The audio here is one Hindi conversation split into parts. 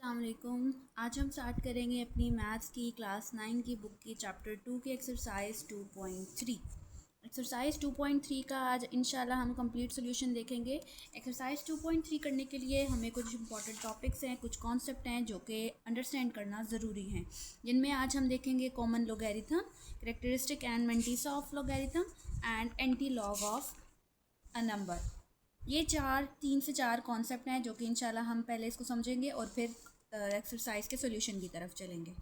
अस्सलामुअलैकुम। आज हम स्टार्ट करेंगे अपनी मैथ्स की क्लास 9 की बुक की चैप्टर 2 की एक्सरसाइज 2.3। एक्सरसाइज 2.3 का आज इंशाल्लाह हम कंप्लीट सॉल्यूशन देखेंगे। एक्सरसाइज 2.3 करने के लिए हमें कुछ इंपॉर्टेंट टॉपिक्स हैं, कुछ कॉन्सेप्ट हैं जो कि अंडरस्टैंड करना ज़रूरी हैं, जिनमें आज हम देखेंगे common logarithm, characteristic and mantissa of logarithm and anti log of a number. ये तीन से चार कॉन्सेप्ट हैं जो कि इंशाल्लाह हम पहले इसको समझेंगे और फिर एक्सरसाइज के सॉल्यूशन की तरफ चलेंगे।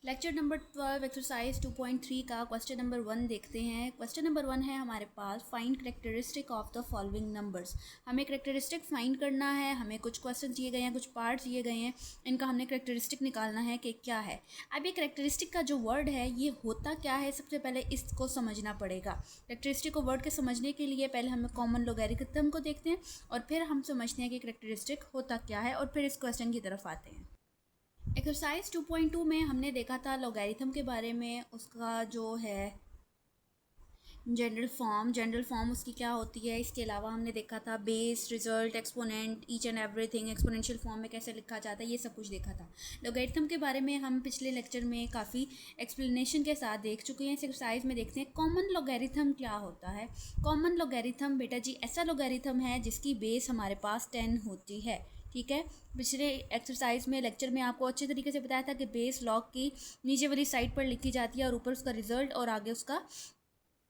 लेक्चर नंबर 12 एक्सरसाइज 2.3 का क्वेश्चन नंबर 1 देखते हैं। क्वेश्चन नंबर 1 है हमारे पास, find characteristic of the following numbers. हमें करेक्टरिस्टिक फाइंड करना है, हमें कुछ क्वेश्चन दिए गए हैं, कुछ पार्ट दिए गए हैं, इनका हमने करेक्टरिस्टिक निकालना है कि क्या है। अब ये करेक्टरिस्टिक का जो वर्ड है ये होता क्या है, सबसे पहले इसको समझना पड़ेगा। करेक्टरिस्टिक को वर्ड के समझने के लिए पहले हम कॉमन लोगैरिथम को देखते हैं और फिर हम समझते हैं कि करेक्टरिस्टिक होता क्या है और फिर इस क्वेश्चन की तरफ आते हैं। एक्सरसाइज 2.2 में हमने देखा था लॉगरिथम के बारे में, उसका जो है जनरल फॉर्म उसकी क्या होती है। इसके अलावा हमने देखा था base, result, exponent, each and everything exponential form में कैसे लिखा जाता है, ये सब कुछ देखा था। लॉगरिथम के बारे में हम पिछले लेक्चर में काफ़ी एक्सप्लेनेशन के साथ देख चुके हैं। इस एक्सरसाइज में देखते हैं कॉमन लॉगरिथम क्या होता है। कॉमन लॉगरिथम बेटा जी ऐसा लॉगरिथम है जिसकी बेस हमारे पास 10 होती है। ठीक है, पिछले एक्सरसाइज में लेक्चर में आपको अच्छे तरीके से बताया था कि बेस लॉग की नीचे वाली साइड पर लिखी जाती है और ऊपर उसका रिजल्ट और आगे उसका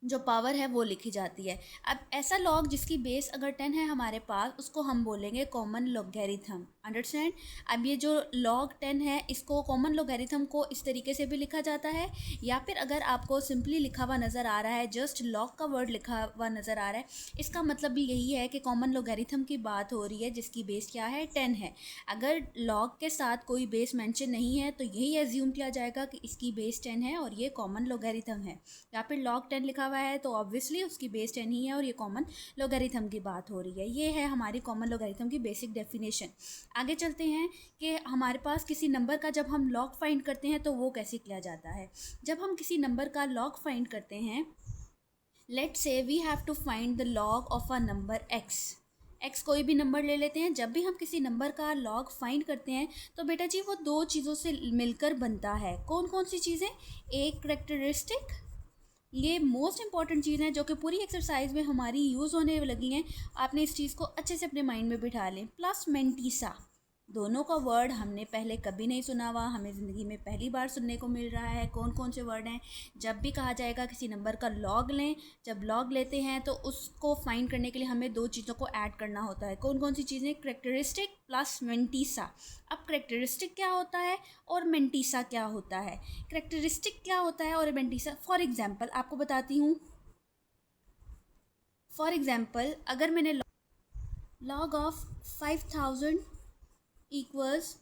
जो पावर है वो लिखी जाती है। अब ऐसा लॉग जिसकी बेस अगर 10 है हमारे पास, उसको हम बोलेंगे कॉमन लॉगरिथम। अंडरस्टैंड। अब ये जो लॉग 10 है इसको कॉमन लॉगरिथम को इस तरीके से भी लिखा जाता है, या फिर अगर आपको सिंपली लिखा हुआ नज़र आ रहा है, जस्ट लॉग का वर्ड लिखा हुआ नज़र आ रहा है, इसका मतलब भी यही है कि कॉमन लॉगरिथम की बात हो रही है जिसकी बेस क्या है 10 है। अगर लॉग के साथ कोई बेस मेंशन नहीं है तो यही एज्यूम किया जाएगा कि इसकी बेस 10 है और ये कॉमन लॉगरिथम है। या फिर लॉग 10 लिखा है तो ऑब्वियसली उसकी बेस 10 ही है और ये कॉमन लॉगरिथम की बात हो रही है। ये है हमारी कॉमन लॉगरिथम की बेसिक डेफिनेशन। आगे चलते हैं कि हमारे पास किसी नंबर का जब हम लॉग फाइंड करते हैं तो वो कैसे किया जाता है। जब हम किसी नंबर का लॉग फाइंड करते हैं, let's say we have to find the log of a number x कोई भी नंबर ले लेते हैं। जब भी हम किसी नंबर का लॉग फाइंड करते हैं तो बेटा जी वो दो चीज़ों से मिलकर बनता है। कौन कौन सी चीज़ें? एक करेक्टरिस्टिक, ये मोस्ट इंपॉर्टेंट चीज़ है जो कि पूरी एक्सरसाइज में हमारी यूज़ होने लगी हैं। आपने इस चीज़ को अच्छे से अपने माइंड में बिठा लें। प्लस मेंटिसा, दोनों का वर्ड हमने पहले कभी नहीं सुना हुआ, हमें ज़िंदगी में पहली बार सुनने को मिल रहा है। कौन कौन से वर्ड हैं? जब भी कहा जाएगा किसी नंबर का लॉग लें, जब लॉग लेते हैं तो उसको फाइंड करने के लिए हमें दो चीज़ों को ऐड करना होता है। कौन कौन सी चीज़ें? Characteristic plus mantissa. अब करेक्टरिस्टिक क्या होता है और मेंटिसा क्या होता है? करेक्टरिस्टिक क्या होता है और मेंटिसा, फॉर एग्जाम्पल आपको बताती हूँ। फॉर एग्जाम्पल अगर मैंने लॉग ऑफ 5000 इक्वल्स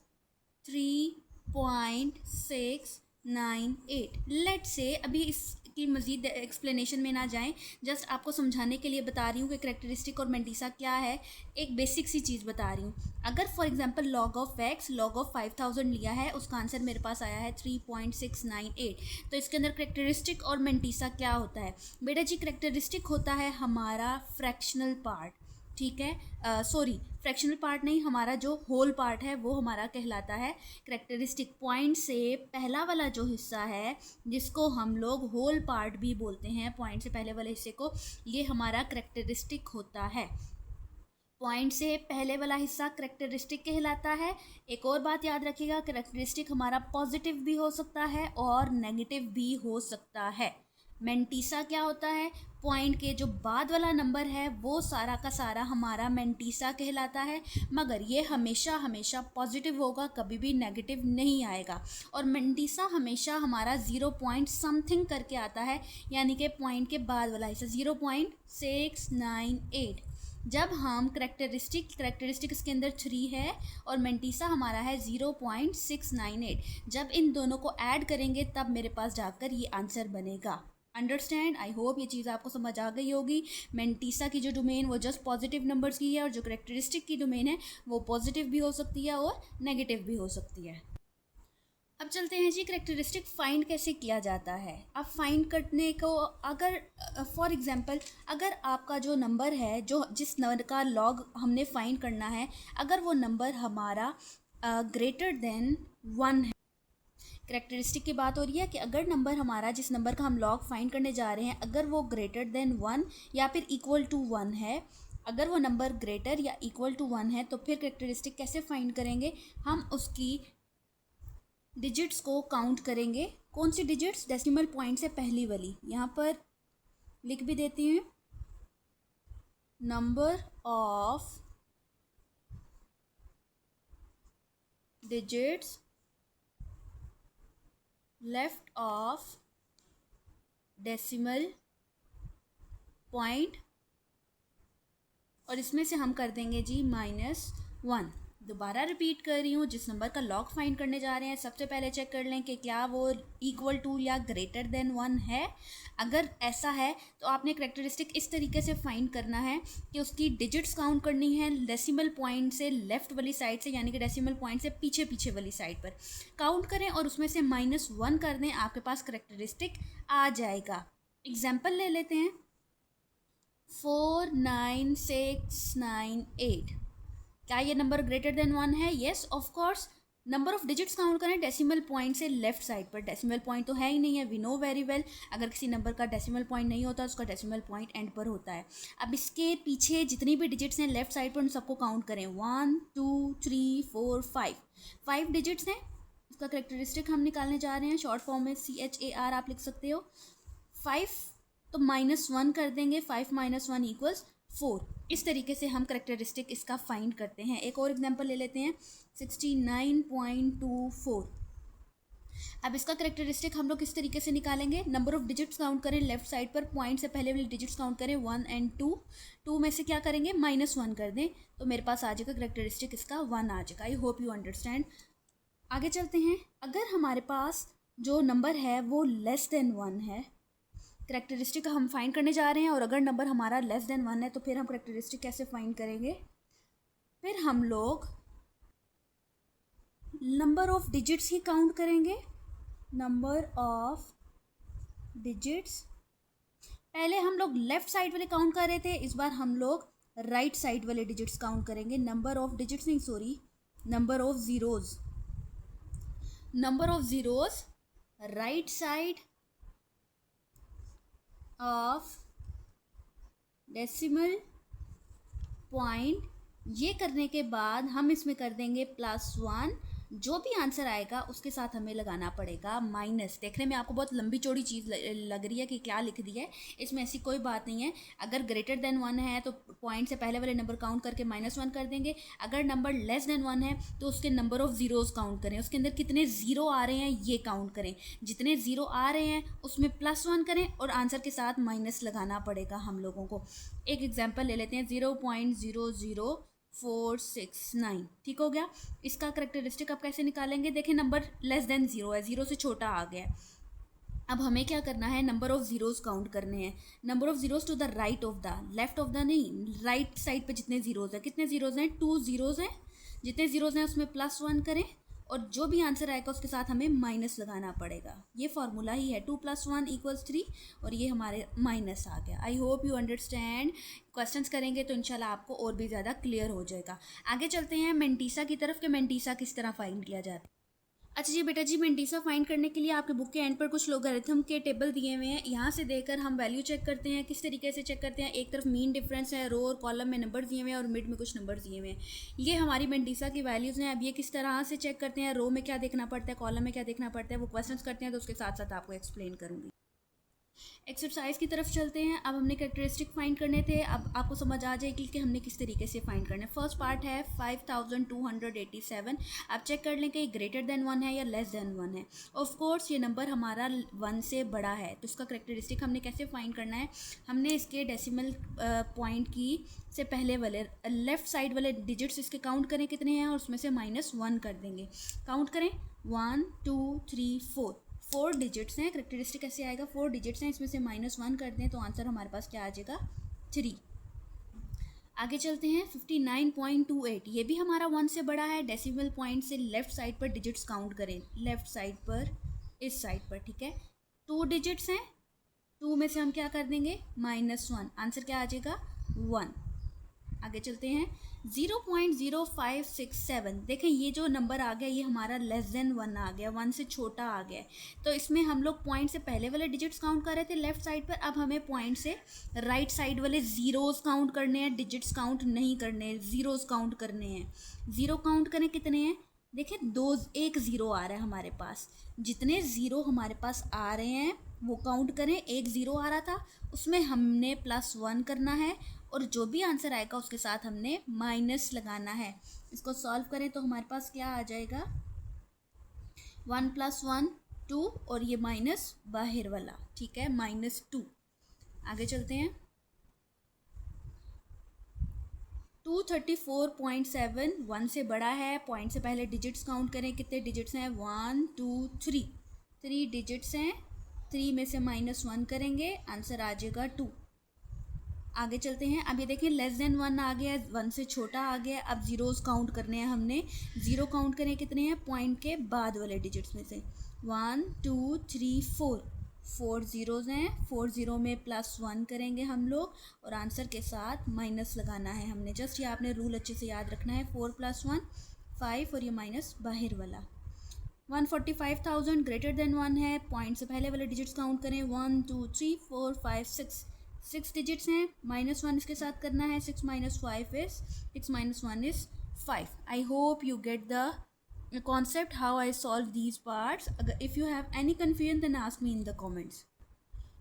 3.698। लेट से अभी इसकी मज़ीद एक्सप्लेनेशन में ना जाएं, जस्ट आपको समझाने के लिए बता रही हूँ कि करेक्टरिस्टिक और मेंटिसा क्या है। एक बेसिक सी चीज़ बता रही हूँ। अगर for example log of x, log of 5000 लिया है, उसका आंसर मेरे पास आया है 3.698, तो इसके अंदर करेक्टरिस्टिक और मेंटिसा क्या होता है? बेटा जी करेक्टरिस्टिक होता है हमारा फ्रैक्शनल पार्ट। ठीक है, सॉरी फ्रैक्शनल पार्ट नहीं, हमारा जो होल पार्ट है वो हमारा कहलाता है करेक्टरिस्टिक। पॉइंट से पहला वाला जो हिस्सा है जिसको हम लोग होल पार्ट भी बोलते हैं, पॉइंट से पहले वाले हिस्से को, ये हमारा करेक्टरिस्टिक होता है। पॉइंट से पहले वाला हिस्सा करेक्टरिस्टिक कहलाता है। एक और बात याद रखिएगा, करेक्टरिस्टिक हमारा पॉजिटिव भी हो सकता है और नेगेटिव भी हो सकता है। मेंटिसा क्या होता है? पॉइंट के जो बाद वाला नंबर है वो सारा का सारा हमारा मेंटिसा कहलाता है, मगर ये हमेशा हमेशा पॉजिटिव होगा, कभी भी नेगेटिव नहीं आएगा। और मेंटिसा हमेशा हमारा 0 पॉइंट समथिंग करके आता है, यानी कि पॉइंट के बाद वाला हिस्सा 0.698। जब हम करेक्टरिस्टिक इसके अंदर 3 है और मेंटिसा हमारा है 0.698, जब इन दोनों को ऐड करेंगे तब मेरे पास जाकर ये आंसर बनेगा। अंडरस्टैंड? आई होप ये चीज़ आपको समझ आ गई होगी। मेंटिसा की जो डोमेन वो जस्ट पॉजिटिव नंबर्स की है और जो करेक्टरिस्टिक की डोमेन है वो पॉजिटिव भी हो सकती है और नेगेटिव भी हो सकती है। अब चलते हैं जी, करेक्टरिस्टिक फाइंड कैसे किया जाता है। अब फाइंड करने को, अगर फॉर एग्जांपल अगर आपका जो नंबर है, जो जिस नंबर का लॉग हमने फाइंड करना है, अगर वो नंबर हमारा ग्रेटर देन 1 है। करेक्टरिस्टिक की बात हो रही है कि अगर नंबर हमारा, जिस नंबर का हम लॉग फाइंड करने जा रहे हैं, अगर वो ग्रेटर देन 1 या फिर इक्वल टू 1 है, अगर वो नंबर ग्रेटर या इक्वल टू 1 है, तो फिर करेक्टरिस्टिक कैसे फाइंड करेंगे? हम उसकी डिजिट्स को काउंट करेंगे। कौन सी डिजिट्स? डेसिमल पॉइंट से पहली वाली। यहाँ पर लिख भी देती हैं, number of digits left of decimal point, और इसमें से हम कर देंगे जी -1। दोबारा रिपीट कर रही हूँ, जिस नंबर का लॉग फाइंड करने जा रहे हैं, सबसे पहले चेक कर लें कि क्या वो इक्वल टू या ग्रेटर देन 1 है। अगर ऐसा है तो आपने करेक्टरिस्टिक इस तरीके से फाइंड करना है कि उसकी डिजिट्स काउंट करनी है डेसिमल पॉइंट से लेफ्ट वाली साइड से, यानी कि डेसिमल पॉइंट से पीछे पीछे वाली साइड पर काउंट करें और उसमें से -1 कर दें, आपके पास करेक्टरिस्टिक आ जाएगा। एग्जाम्पल ले लेते हैं, 49698। क्या ये नंबर ग्रेटर देन 1 है? Yes of course. Number of digits count करें डेसिमल पॉइंट से लेफ्ट साइड पर। डेसिमल पॉइंट तो है ही नहीं है, वी नो वेरी वेल। अगर किसी नंबर का डेसिमल पॉइंट नहीं होता, उसका डेसिमल पॉइंट एंड पर होता है। अब इसके पीछे जितनी भी डिजिट्स हैं लेफ्ट साइड पर, उन सबको काउंट करें। 1 2 3 4 5 डिजिट्स हैं। इसका करेक्टरिस्टिक हम निकालने जा रहे हैं, शॉर्ट फॉर्म में CHAR आप लिख सकते हो। 5 तो -1 कर देंगे, 5 - 1 = 4। इस तरीके से हम करेक्टरिस्टिक इसका फाइंड करते हैं। एक और एग्जांपल ले लेते हैं, 69.24। अब इसका करेक्टरिस्टिक हम लोग किस तरीके से निकालेंगे? नंबर ऑफ डिजिट्स काउंट करें लेफ्ट साइड पर, पॉइंट से पहले वाली डिजिट्स काउंट करें 1 और 2। 2 में से क्या करेंगे? -1 कर दें, तो मेरे पास आ जाएगा करेक्टरिस्टिक इसका 1 आ जाएगा। आई होप यू अंडरस्टैंड। आगे चलते हैं, अगर हमारे पास जो नंबर है वो लेस देन 1 है, करेक्टरिस्टिक हम फाइंड करने जा रहे हैं, और अगर नंबर हमारा लेस देन 1 है तो फिर हम करेक्टरिस्टिक कैसे फाइंड करेंगे? फिर हम लोग number of digits he count करेंगे। नंबर ऑफ डिजिट्स, पहले हम लोग लेफ्ट साइड वाले काउंट कर रहे थे, इस बार हम लोग राइट साइड वाले डिजिट्स काउंट करेंगे। नंबर ऑफ डिजिट्स नहीं, sorry, number of zeros. Number of zeros right side of decimal point. ये करने के बाद हम इसमें कर देंगे +1। जो भी आंसर आएगा उसके साथ हमें लगाना पड़ेगा माइनस। देखने में आपको बहुत लंबी चौड़ी चीज़ लग रही है कि क्या लिख दी है, इसमें ऐसी कोई बात नहीं है। अगर ग्रेटर देन 1 है तो पॉइंट से पहले वाले नंबर काउंट करके -1 कर देंगे। अगर नंबर लेस देन 1 है तो उसके नंबर ऑफ ज़ीरोज़ काउंट करें, उसके अंदर कितने ज़ीरो आ रहे हैं ये काउंट करें। जितने ज़ीरो आ रहे हैं उसमें +1 करें और आंसर के साथ माइनस लगाना पड़ेगा हम लोगों को। एक एग्जाम्पल ले लेते हैं, 0.00469। ठीक हो गया। इसका करेक्टरिस्टिक आप कैसे निकालेंगे? देखें, नंबर लेस देन 0 है, 0 से छोटा आ गया है। अब हमें क्या करना है? नंबर ऑफ ज़ीरोज़ काउंट करने हैं। Number of zeros to the right of the, left of the नहीं, राइट साइड पे जितने ज़ीरोज़ हैं। कितने ज़ीरोज़ हैं? 2 ज़ीरोज़ हैं। जितने ज़ीरोज़ हैं उसमें +1 करें और जो भी आंसर आएगा उसके साथ हमें माइनस लगाना पड़ेगा। ये फार्मूला ही है, 2 + 1 = 3, और ये हमारे माइनस आ गया। आई होप यू अंडरस्टैंड। क्वेश्चंस करेंगे तो इंशाल्लाह आपको और भी ज़्यादा क्लियर हो जाएगा। आगे चलते हैं मेंटीसा की तरफ, कि मेंटीसा किस तरह फाइंड किया जाता है। अच्छा जी बेटा जी, मेंटीसा फाइंड करने के लिए आपके बुक के एंड पर कुछ लोगारिथम के टेबल दिए हुए हैं। यहाँ से देकर हम वैल्यू चेक करते हैं। किस तरीके से चेक करते हैं? एक तरफ मीन डिफरेंस है, रो और कॉलम में नंबर दिए हुए हैं और मिड में कुछ नंबर दिए हुए हैं। ये हमारी मेंटीसा की वैल्यूज़ हैं। अब ये किस तरह से चेक करते हैं, रो में क्या देखना पड़ता है, कॉलम में क्या देखना पड़ता है, वो क्वेश्चन करते हैं तो उसके साथ साथ आपको एक्सप्लेन करूँगी। एक्सरसाइज की तरफ चलते हैं। अब हमने कैरेक्टरिस्टिक फाइंड करने थे, अब आपको समझ आ जाएगी कि हमने किस तरीके से फाइंड करना है। फर्स्ट पार्ट है 5287। आप चेक कर लें कि ग्रेटर देन 1 है या लेस देन 1 है। ऑफ कोर्स ये नंबर हमारा 1 से बड़ा है, तो इसका कैरेक्टरिस्टिक हमने कैसे फाइंड करना है? हमने इसके डेसिमल पॉइंट की से पहले वाले लेफ्ट साइड वाले डिजिट्स इसके काउंट करें कितने हैं, और उसमें से -1 कर देंगे। काउंट करें, 1 2 3 4, 4 डिजिट्स हैं। करेक्टरिस्टिक कैसे आएगा? 4 डिजिट्स हैं, इसमें से -1 कर दें तो आंसर हमारे पास क्या आ जाएगा? 3। आगे चलते हैं 59.28, ये भी हमारा 1 से बड़ा है। डेसिमल पॉइंट से लेफ्ट साइड पर डिजिट्स काउंट करें, लेफ्ट साइड पर, इस साइड पर, ठीक है। 2 डिजिट्स हैं, 2 में से हम क्या कर देंगे, -1, आंसर क्या आ जाएगा 1। आगे चलते हैं 0.0567, देखें ये जो नंबर आ गया ये हमारा लेस देन 1 आ गया, 1 से छोटा आ गया है। तो इसमें हम लोग पॉइंट से पहले वाले डिजिट्स काउंट कर रहे थे लेफ्ट साइड पर, अब हमें पॉइंट से राइट साइड वाले ज़ीरोज़ काउंट करने हैं, डिजिट्स काउंट नहीं करने हैं, ज़ीरोज़ काउंट करने हैं। ज़ीरो काउंट करें, कितने हैं, देखिए एक ज़ीरो आ रहा है हमारे पास। जितने ज़ीरो हमारे पास आ रहे हैं वो काउंट करें। एक ज़ीरो आ रहा था, उसमें हमने +1 करना है, और जो भी आंसर आएगा उसके साथ हमने माइनस लगाना है। इसको सॉल्व करें तो हमारे पास क्या आ जाएगा, 1 + 1 2, और ये माइनस बाहर वाला, ठीक है, -2। आगे चलते हैं 234.7, 1 से बड़ा है। पॉइंट से पहले डिजिट्स काउंट करें, कितने डिजिट्स हैं, 1 2 3, 3 डिजिट्स हैं। 3 में से -1 करेंगे, आंसर आ जाएगा 2। आगे चलते हैं, अब ये देखिए लेस देन 1 आ गया, 1 से छोटा आ गया। अब ज़ीरोज़ काउंट करने हैं हमने। ज़ीरो काउंट करें, कितने हैं, पॉइंट के बाद वाले डिजिट्स में से, 1 2 3 4, 4 ज़ीरोज़ हैं। 4 ज़ीरो में +1 करेंगे हम लोग, और आंसर के साथ माइनस लगाना है हमने। जस्ट ये आपने रूल अच्छे से याद रखना है, 4 + 1 5, और ये माइनस बाहर वाला। 145,000 ग्रेटर देन 1 है। पॉइंट से पहले वाले डिजिट्स काउंट करें, 1 2 3 4 5 6, 6 डिजिट्स हैं। -1 इसके साथ करना है, 6 - 5 is 6 - 1 is 5। I hope you get the concept how I solve these parts. If you have any confusion then ask me in the comments.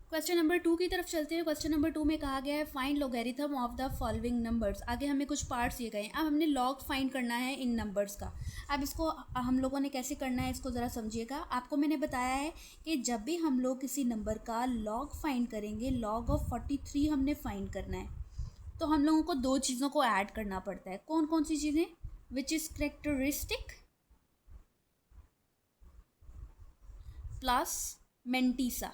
Question number 2 की तरफ चलते हैं। क्वेश्चन नंबर 2 में कहा गया है find logarithm of the following numbers. आगे हमें कुछ पार्ट्स दिए गए हैं, अब हमने लॉग फाइंड करना है इन नंबर्स का। अब इसको हम लोगों ने कैसे करना है, इसको ज़रा समझिएगा। आपको मैंने बताया है कि जब भी हम लोग किसी नंबर का लॉग फाइंड करेंगे, लॉग ऑफ 43 हमने फाइंड करना है, तो हम लोगों को 2 चीज़ों को ऐड करना पड़ता है। कौन कौन सी चीज़ें, which is characteristic plus mantissa.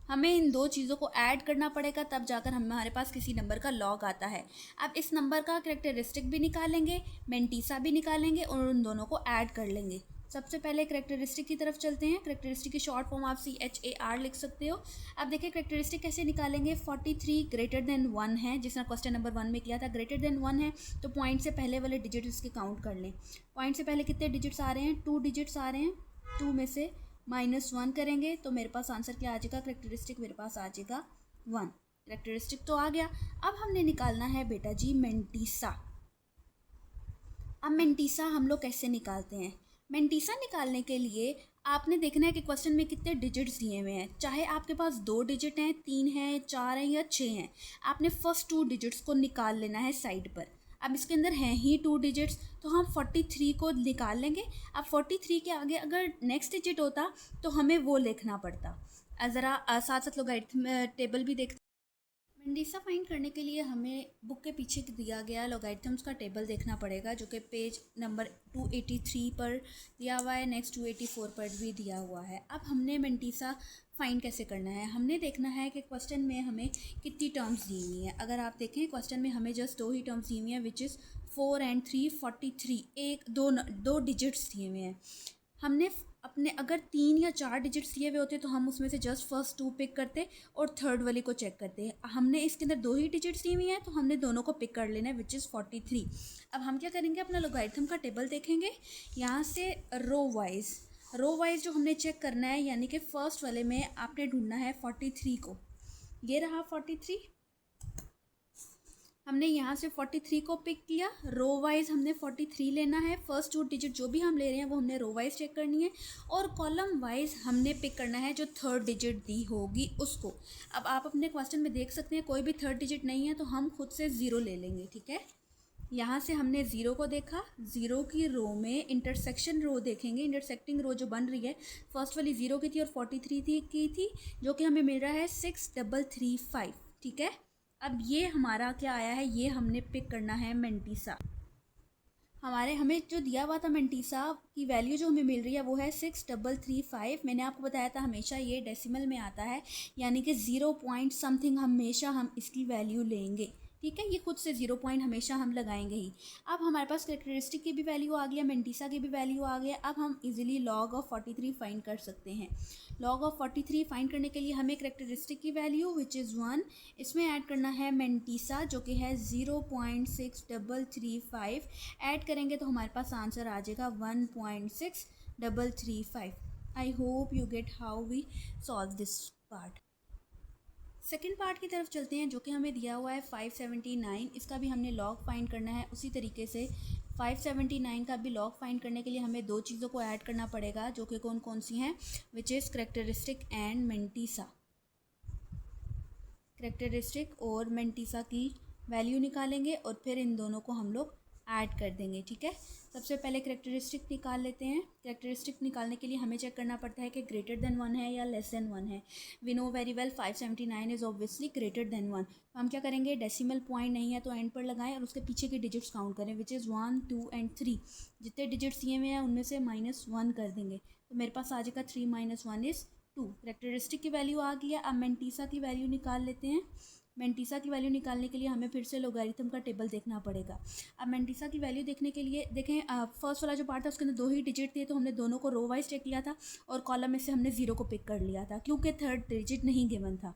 हमें इन 2 चीज़ों को ऐड करना पड़ेगा, तब जाकर हमारे पास किसी नंबर का लॉग आता है। अब इस नंबर का करेक्टरिस्टिक भी निकालेंगे, मेंटीसा भी निकालेंगे, और उन दोनों को ऐड कर लेंगे। सबसे पहले करेक्टरिस्टिक की तरफ चलते हैं। करेक्टरिस्टिक की शॉर्ट फॉर्म आप CHAR लिख सकते हो। अब देखिए करेक्टरिस्टिक कैसे निकालेंगे। 43 ग्रेटर देन 1 है, जिसने क्वेश्चन नंबर 1 में किया था। ग्रेटर देन 1 है तो पॉइंट से पहले वाले डिजिट इसके काउंट कर लें। पॉइंट से पहले कितने डिजिट्स आ रहे हैं, 2 डिजिट्स आ रहे हैं। 2 में से -1 करेंगे तो मेरे पास आंसर क्या आ जाएगा, करेक्टरिस्टिक मेरे पास आ जाएगा 1। करेक्टरिस्टिक तो आ गया। अब हमने निकालना है बेटा जी मेंटीसा। अब मेंटीसा हम लोग कैसे निकालते हैं, मेंटीसा निकालने के लिए आपने देखना है कि क्वेश्चन में कितने डिजिट्स दिए हुए हैं। चाहे आपके पास 2 डिजिट हैं, 3 हैं, 4 हैं या 6 हैं, आपने फर्स्ट 2 डिजिट्स को निकाल लेना है साइड पर। अब इसके अंदर हैं ही 2 डिजिट्स, तो हम 43 को निकाल लेंगे। अब 43 के आगे अगर नेक्स्ट डिजिट होता तो हमें वो लिखना पड़ता। ज़रा साथ साथ लोग टेबल भी देखते। मेंटीसा फाइंड करने के लिए हमें बुक के पीछे दिया गया लॉगरिथम्स का टेबल देखना पड़ेगा, जो कि पेज नंबर 283 पर दिया हुआ है, नेक्स्ट 284 पर भी दिया हुआ है। अब हमने मेंटीसा फाइंड कैसे करना है, हमने देखना है कि क्वेश्चन में हमें कितनी टर्म्स दी हुई हैं। अगर आप देखें क्वेश्चन में हमें जस्ट 2 ही टर्म्स दी हुई हैं, विच इज़ 4 and 3, 43, दो डिजिट्स दिए हुए हैं। हमने अपने अगर 3 या 4 डिजिट्स दिए हुए होते तो हम उसमें से जस्ट फर्स्ट 2 पिक करते और थर्ड वाली को चेक करते। हमने इसके अंदर 2 ही डिजिट्स दी हुई हैं तो हमने दोनों को पिक कर लेना है, विच इज़ 43। अब हम क्या करेंगे, अपना लॉगरिथम का टेबल देखेंगे, यहाँ से रो वाइज जो हमने चेक करना है, यानी कि फ़र्स्ट वाले में आपने ढूंढना है 43 को। ये रहा 43, हमने यहाँ से 43 को पिक किया। रो वाइज हमने 43 लेना है। फर्स्ट 2 डिजिट जो भी हम ले रहे हैं वो हमने रो वाइज चेक करनी है, और कॉलम वाइज हमने पिक करना है जो थर्ड डिजिट दी होगी उसको। अब आप अपने क्वेश्चन में देख सकते हैं कोई भी थर्ड डिजिट नहीं है तो हम खुद से 0 ले लेंगे, ठीक है। यहाँ से हमने 0 को देखा, 0 की रो में इंटरसेक्शन रो देखेंगे, इंटरसेक्टिंग रो जो बन रही है फर्स्ट वाली 0 की थी और 43 की थी, जो कि हमें मिल रहा है 6335, ठीक है। अब ये हमारा क्या आया है, ये हमने पिक करना है मेंटीसा। हमें जो दिया हुआ था मेंटीसा की वैल्यू जो हमें मिल रही है वो है 6335। मैंने आपको बताया था हमेशा ये डेसिमल में आता है, यानी कि 0 पॉइंट समथिंग हमेशा हम इसकी वैल्यू लेंगे, ठीक है, ये खुद से 0 पॉइंट हमेशा हम लगाएंगे ही। अब हमारे पास कैरेक्टरिस्टिक की भी वैल्यू आ गया, मेंटिसा की भी वैल्यू आ गया। अब हम इजीली log ऑफ 43 फाइंड कर सकते हैं। log ऑफ 43 फाइंड करने के लिए हमें कैरेक्टरिस्टिक की वैल्यू विच इज़ 1, इसमें ऐड करना है मेंटिसा जो कि है 0.6335, ऐड करेंगे तो हमारे पास आंसर आ जाएगा 1.6335। I hope you get how we solve this part. Second part की तरफ चलते हैं जो कि हमें दिया हुआ है 579। इसका भी हमने लॉग फाइंड करना है। उसी तरीके से 579 का भी लॉग फाइंड करने के लिए हमें दो चीज़ों को ऐड करना पड़ेगा जो कि कौन कौन सी हैं, which is characteristic and mantissa. Characteristic और मेंटिसा की वैल्यू निकालेंगे और फिर इन दोनों को हम लोग ऐड कर देंगे। ठीक है, सबसे पहले कैरेक्टरिस्टिक निकाल लेते हैं। कैरेक्टरिस्टिक निकालने के लिए हमें चेक करना पड़ता है कि ग्रेटर देन 1 है या लेस देन 1 है। We know very well 579 is obviously greater than 1। तो हम क्या करेंगे, डेसिमल पॉइंट नहीं है तो एंड पर लगाएं और उसके पीछे के डिजिट्स काउंट करें, विच इज़ 1 2 एंड 3। जितने डिजिट्स दिए हुए हैं उनमें से -1 कर देंगे तो मेरे पास आ जाएगा 3 - 1 इज़ 2। कैरेक्टरिस्टिक की वैल्यू आ गई है। अब मेंटिसा की वैल्यू निकाल लेते हैं। मेंटिसा की वैल्यू निकालने के लिए हमें फिर से लोगारिथम का टेबल देखना पड़ेगा। अब मेंटिसा की वैल्यू देखने के लिए देखें, फर्स्ट वाला जो पार्ट था उसके अंदर 2 ही डिजिट थे तो हमने दोनों को रो वाइज चेक किया था और कॉलम में से हमने 0 को पिक कर लिया था क्योंकि थर्ड डिजिट नहीं गिवन था।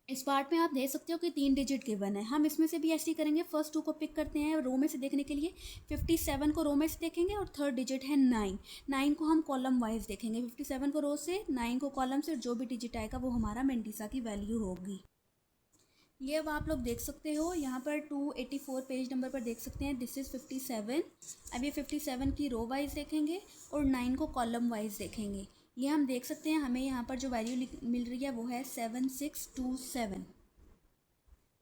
इस पार्ट में आप देख सकते हो कि 3 डिजिट गिवन है। हम इसमें से भी ऐसे ही करेंगे, फर्स्ट 2 को पिक करते हैं रो में से देखने के लिए। 57 को रो में से देखेंगे और थर्ड डिजिट है 9। 9 को हम कॉलम वाइज देखेंगे, 57 को रो से, 9 को कॉलम से, और जो भी डिजिट आएगा वो हमारा मेंटिसा की वैल्यू होगी। ये अब आप लोग देख सकते हो यहाँ पर 284 पेज नंबर पर देख सकते हैं, दिस इज़ 57। अब ये 57 की रो वाइज देखेंगे और 9 को कॉलम वाइज देखेंगे। ये हम देख सकते हैं हमें यहाँ पर जो वैल्यू मिल रही है वो है 7627।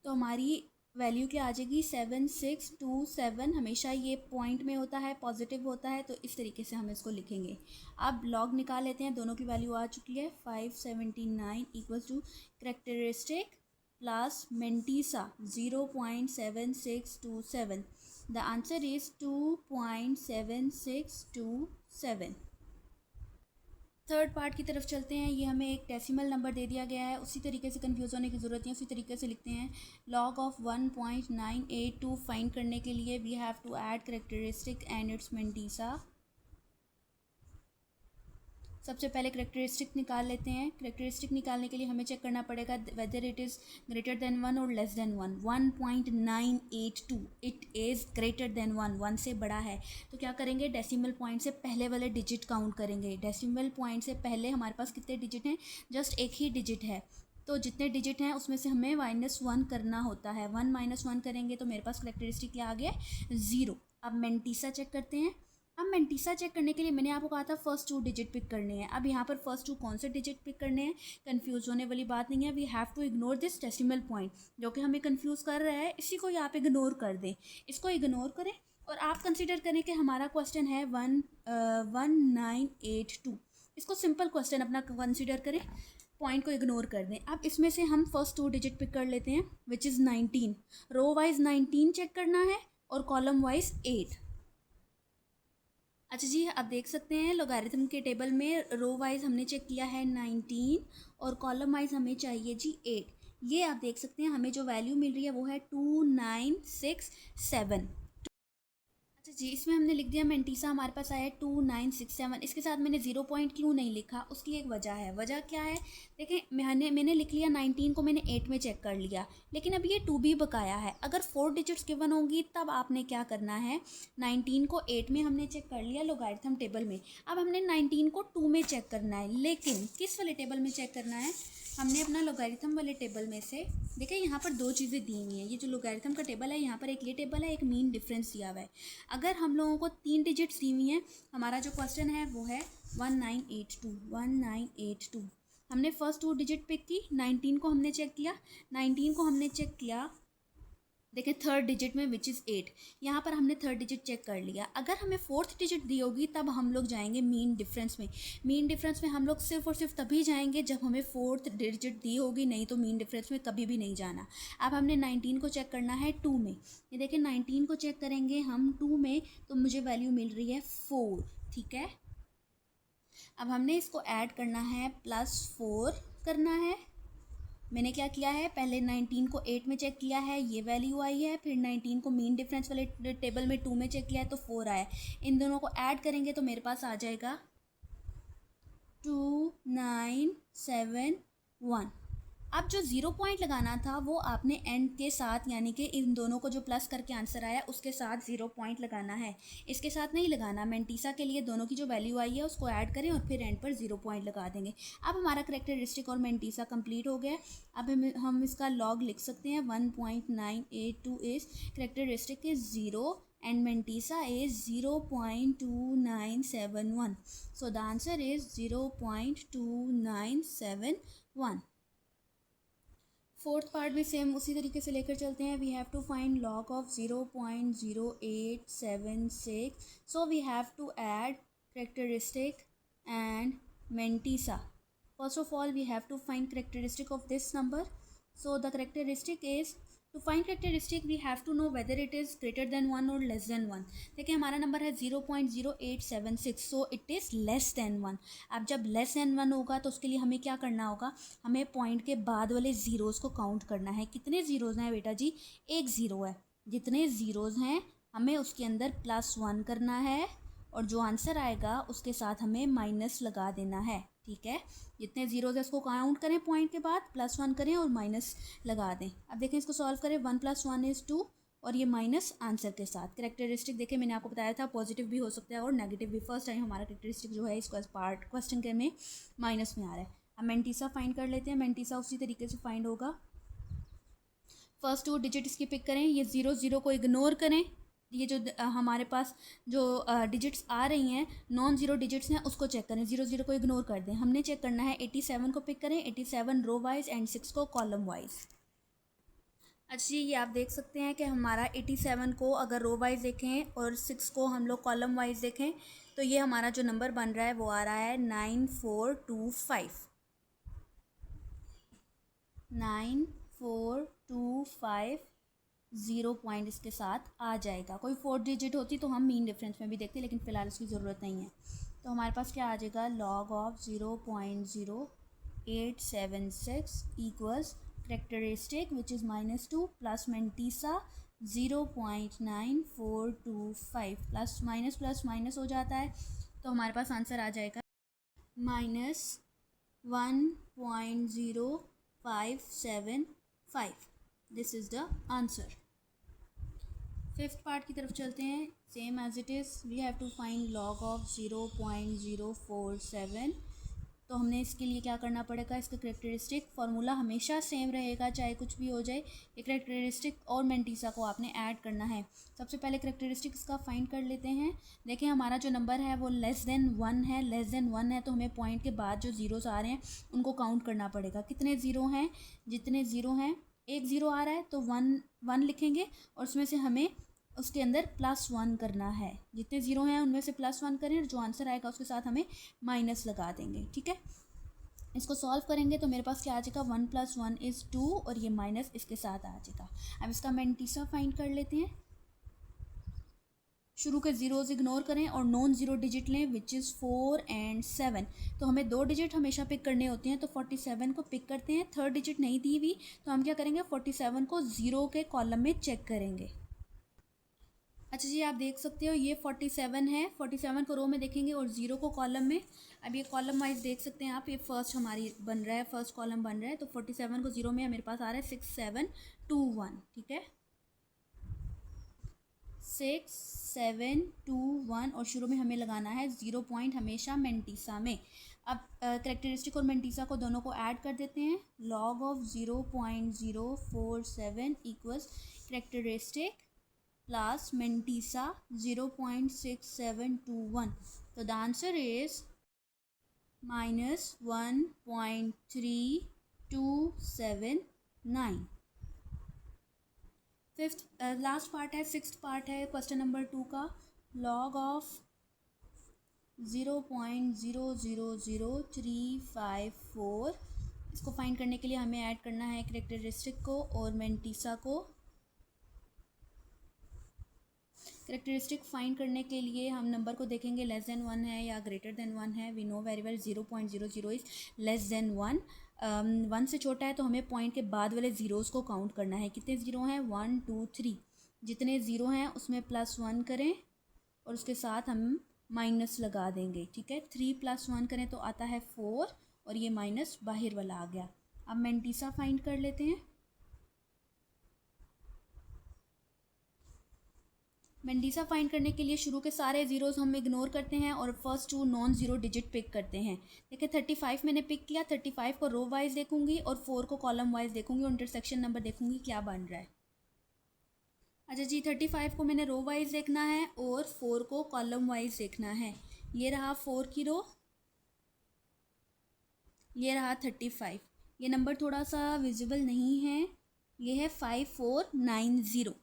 तो हमारी वैल्यू क्या आ जाएगी, 7627। हमेशा ये पॉइंट में होता है, पॉजिटिव होता है, तो इस तरीके से हम इसको लिखेंगे। अब लॉग निकाल लेते हैं, दोनों की वैल्यू आ चुकी है। 579 equals to characteristic plus Mentisa 0.7627. The answer is 2.7627. Third part की तरफ चलते हैं। ये हमें एक डेसिमल नंबर दे दिया गया है, उसी तरीके से कंफ्यूज होने की ज़रूरत नहीं, उसी तरीके से लिखते हैं। लॉग ऑफ 1.982 फाइंड करने के लिए we have to add characteristic and its mantissa. सबसे पहले कैरेक्टरिस्टिक निकाल लेते हैं। कैरेक्टरिस्टिक निकालने के लिए हमें चेक करना पड़ेगा whether it is greater than 1 और less than 1। 1.982 it is greater than 1, 1 से बड़ा है। तो क्या करेंगे, डेसिमल पॉइंट से पहले वाले डिजिट काउंट करेंगे। डेसिमल पॉइंट से पहले हमारे पास कितने डिजिट हैं, जस्ट एक ही डिजिट है। तो जितने डिजिट हैं उसमें से हमें -1 करना होता है। 1 - 1 करेंगे तो मेरे पास कैरेक्टरिस्टिक क्या आ गया, 0। अब मेंटिसा चेक करते हैं। अब मेंटिसा चेक करने के लिए मैंने आपको कहा था फर्स्ट 2 डिजिट पिक करने हैं। अब यहाँ पर फर्स्ट 2 कौन से डिजिट पिक करने हैं, कंफ्यूज होने वाली बात नहीं है। We have to ignore this decimal point जो कि हमें कंफ्यूज कर रहा है, इसी को यहाँ पे इग्नोर कर दें। इसको इग्नोर करें और आप कंसिडर करें कि हमारा क्वेश्चन है 1982। इसको सिंपल क्वेश्चन अपना कंसिडर करें, पॉइंट को इग्नोर कर दें। अब इसमें से हम फर्स्ट 2 डिजिट पिक कर लेते हैं, which is 19। Row wise 19 check करना है और कॉलम वाइज 8। अच्छा जी, आप देख सकते हैं लोगारिथम के टेबल में रो वाइज हमने चेक किया है 19 और कॉलम वाइज हमें चाहिए जी 8। ये आप देख सकते हैं हमें जो वैल्यू मिल रही है वो है 2967। अच्छा जी, इसमें हमने लिख दिया मेंटिसा हमारे पास आया 2967। इसके साथ मैंने 0 पॉइंट क्यों नहीं लिखा, उसकी एक वजह है। वजह क्या है, देखें मैंने लिख लिया 19 को मैंने 8 में चेक कर लिया, लेकिन अब ये 2 भी बकाया है। अगर 4 डिजिट्स गिवन होंगी तब आपने क्या करना है, 19 को 8 में हमने चेक कर लिया लोगारिथम टेबल में। अब हमने 19 को 2 में चेक करना है, लेकिन किस वाले टेबल में चेक करना है, हमने अपना लोगारिथम वाले टेबल में से, देखिए यहाँ पर 2 चीज़ें दी हुई हैं। ये जो लोगारिथम का टेबल है, यहाँ पर एक ये टेबल है, एक मीन डिफरेंस दिया हुआ है। अगर हम लोगों को 3 डिजिट्स दी हुई हैं, हमारा जो क्वेश्चन है वो है 1982। हमने फर्स्ट 2 डिजिट पिक की, 19 को हमने चेक किया, 19 को हमने चेक किया, देखें थर्ड डिजिट में विच इज़ 8। यहाँ पर हमने थर्ड डिजिट चेक कर लिया। अगर हमें फोर्थ डिजिट दी होगी तब हम लोग जाएंगे मीन डिफरेंस में। मीन डिफरेंस में हम लोग सिर्फ और सिर्फ तभी जाएंगे जब हमें फोर्थ डिजिट दी होगी, नहीं तो मीन डिफरेंस में कभी भी नहीं जाना। अब हमने 19 को चेक करना है 2 में। ये देखें 19 को चेक करेंगे हम 2 में तो मुझे वैल्यू मिल रही है 4। ठीक है, अब हमने इसको ऐड करना है, +4 करना है मैंने क्या किया है, पहले 19 को 8 में चेक किया है, ये वैल्यू आई है, फिर 19 को मीन डिफरेंस वाले टेबल में 2 में चेक किया है तो 4 आया है। इन दोनों को ऐड करेंगे तो मेरे पास आ जाएगा 2971। अब जो 0 पॉइंट लगाना था वो आपने एंड के साथ, यानी कि इन दोनों को जो प्लस करके आंसर आया उसके साथ 0 पॉइंट लगाना है, इसके साथ नहीं लगाना। मेंटीसा के लिए दोनों की जो वैल्यू आई है उसको ऐड करें और फिर एंड पर 0 पॉइंट लगा देंगे। अब हमारा करेक्टरिस्टिक और मेंटीसा कंप्लीट हो गया। अब हम इसका लॉग लिख सकते हैं। 1.982 is characteristic is 0 and Mentisa is 0.2971. So the answer is 0.2971. Fourth part भी सेम उसी तरीके से लेकर चलते हैं। We have to find log of 0.0876. So we have to add characteristic and Mentisa. First of all, we have to find characteristic of this number. So the characteristic is, to find characteristic we have to know whether it is greater than 1 or less than 1. देखिए हमारा नंबर है 0.0876, so it is less than 1। अब जब लेस देन 1 होगा तो उसके लिए हमें क्या करना होगा, हमें पॉइंट के बाद वाले ज़ीरोज़ को काउंट करना है। कितने ज़ीरोज़ हैं बेटा जी, एक ज़ीरो है। जितने ज़ीरोज़ हैं हमें उसके अंदर +1 करना है और जो आंसर आएगा उसके साथ हमें माइनस लगा देना है। ठीक है, जितने जीरोज है उसको काउंट करें, पॉइंट के बाद +1 करें और माइनस लगा दें। अब देखें इसको सॉल्व करें। 1 + 1 इज़ 2 और ये माइनस आंसर के साथ। करेक्टरिस्टिक देखिए मैंने आपको बताया था पॉजिटिव भी हो सकता है और नेगेटिव भी। फर्स्ट टाइम हमारा करेक्टरिस्टिक जो है इसको पार्ट क्वेश्चन के में माइनस में आ रहा है। अब मेंटीसा फाइंड कर लेते हैं। मेंटीसा उसी तरीके से फाइंड होगा। फर्स्ट 2 डिजिट इसकी पिक करें, ये 0 0 को इग्नोर करें। ये जो हमारे पास जो डिजिट्स आ रही हैं नॉन ज़ीरो डिजिट्स हैं उसको चेक करें। 0 0 को इग्नोर कर दें। हमने चेक करना है 87 को पिक करें, 87 रो वाइज एंड 6 को कॉलम वाइज। अच्छा जी, ये आप देख सकते हैं कि हमारा 87 को अगर रो वाइज देखें और 6 को हम लोग कॉलम वाइज देखें तो ये हमारा जो नंबर बन रहा है वो आ रहा है 9425। 9425 0 पॉइंट इसके साथ आ जाएगा। कोई 4 डिजिट होती तो हम मीन डिफरेंस में भी देखते, लेकिन फ़िलहाल इसकी ज़रूरत नहीं है। तो हमारे पास क्या आ जाएगा, log of 0.0876 equals characteristic which is -2 plus mantissa 0.9425 plus minus हो जाता है तो हमारे पास आंसर आ जाएगा -1.0575। This is the answer. Fifth part की तरफ चलते हैं। Same as it is we have to find log of 0.047। तो हमने इसके लिए क्या करना पड़ेगा, इसका करेक्टरिस्टिक फार्मूला हमेशा सेम रहेगा चाहे कुछ भी हो जाए। ये करेक्टरिस्टिक और मेंटीसा को आपने ऐड करना है। सबसे पहले करेक्टरिस्टिक इसका फाइंड कर लेते हैं। देखिए हमारा जो नंबर है वो लेस देन 1 है। लेस देन 1 है तो हमें पॉइंट के बाद जो ज़ीरोज़ आ रहे हैं उनको काउंट करना पड़ेगा। कितने ज़ीरो हैं, जितने ज़ीरो हैं, एक ज़ीरो आ रहा है तो 1 लिखेंगे और उसमें से हमें उसके अंदर +1 करना है। जितने ज़ीरो हैं उनमें से +1 करें और जो आंसर आएगा उसके साथ हमें माइनस लगा देंगे। ठीक है, इसको सॉल्व करेंगे तो मेरे पास क्या आ जाएगा, 1 + 1 इज़ 2 और ये माइनस इसके साथ आ जाएगा। अब इसका मेंटीसा फाइंड कर लेते हैं। शुरू के ज़ीरोज़ इग्नोर करें और नॉन ज़ीरो डिजिट लें विच इज़ 4 एंड 7। तो हमें 2 डिजिट हमेशा पिक करने होते हैं तो 47 को पिक करते हैं। थर्ड डिजिट नहीं दी हुई तो हम क्या करेंगे, 47 को ज़ीरो के कॉलम में चेक करेंगे। अच्छा जी, आप देख सकते हो ये 47 है। 47 को रो में देखेंगे और 0 को कॉलम में। अब ये कॉलम वाइज देख सकते हैं आप, ये फर्स्ट हमारी बन रहा है, फर्स्ट कॉलम बन रहा है। तो 47 को 0 में मेरे पास आ रहा है 6721। ठीक है, 6721 और शुरू में हमें लगाना है 0 पॉइंट हमेशा मेंटीसा में। अब करेक्टरिस्टिक और मेंटीसा को दोनों को ऐड कर देते हैं। Log of 0.047 equals characteristic plus Mentisa 0.6721. So the answer is -1.3279. Fifth last part है, सिक्स्थ पार्ट है क्वेश्चन नंबर 2 का। Log of 0.000354। इसको फाइंड करने के लिए हमें ऐड करना है करेक्टरिस्टिक को और मेंटीसा को। करेक्टरिस्टिक फाइंड करने के लिए हम नंबर को देखेंगे लेस देन 1 है या ग्रेटर देन 1 है। We know very well 0.00 is less than 1। One से छोटा है तो हमें पॉइंट के बाद वाले ज़ीरोज़ को काउंट करना है। कितने ज़ीरो हैं, 1 2 3, जितने ज़ीरो हैं उसमें +1 करें और उसके साथ हम माइनस लगा देंगे, ठीक है। 3 + 1 करें तो आता है 4 और ये माइनस बाहर वाला आ गया। अब मेंटीसा फाइंड कर लेते हैं। मेंटीसा फाइंड करने के लिए शुरू के सारे ज़ीरोज़ हम इग्नोर करते हैं और first 2 non zero digit pick करते हैं। देखिए 35 मैंने पिक किया, 35 को रो वाइज देखूंगी और 4 को कॉलम वाइज देखूंगी और इंटरसेक्शन नंबर देखूंगी क्या बन रहा है। अच्छा जी, 35 को मैंने रो वाइज देखना है और 4 को कॉलम वाइज देखना है। ये रहा 4 की रो, ये रहा 35। ये नंबर थोड़ा सा विजिबल नहीं है, ये है 5490।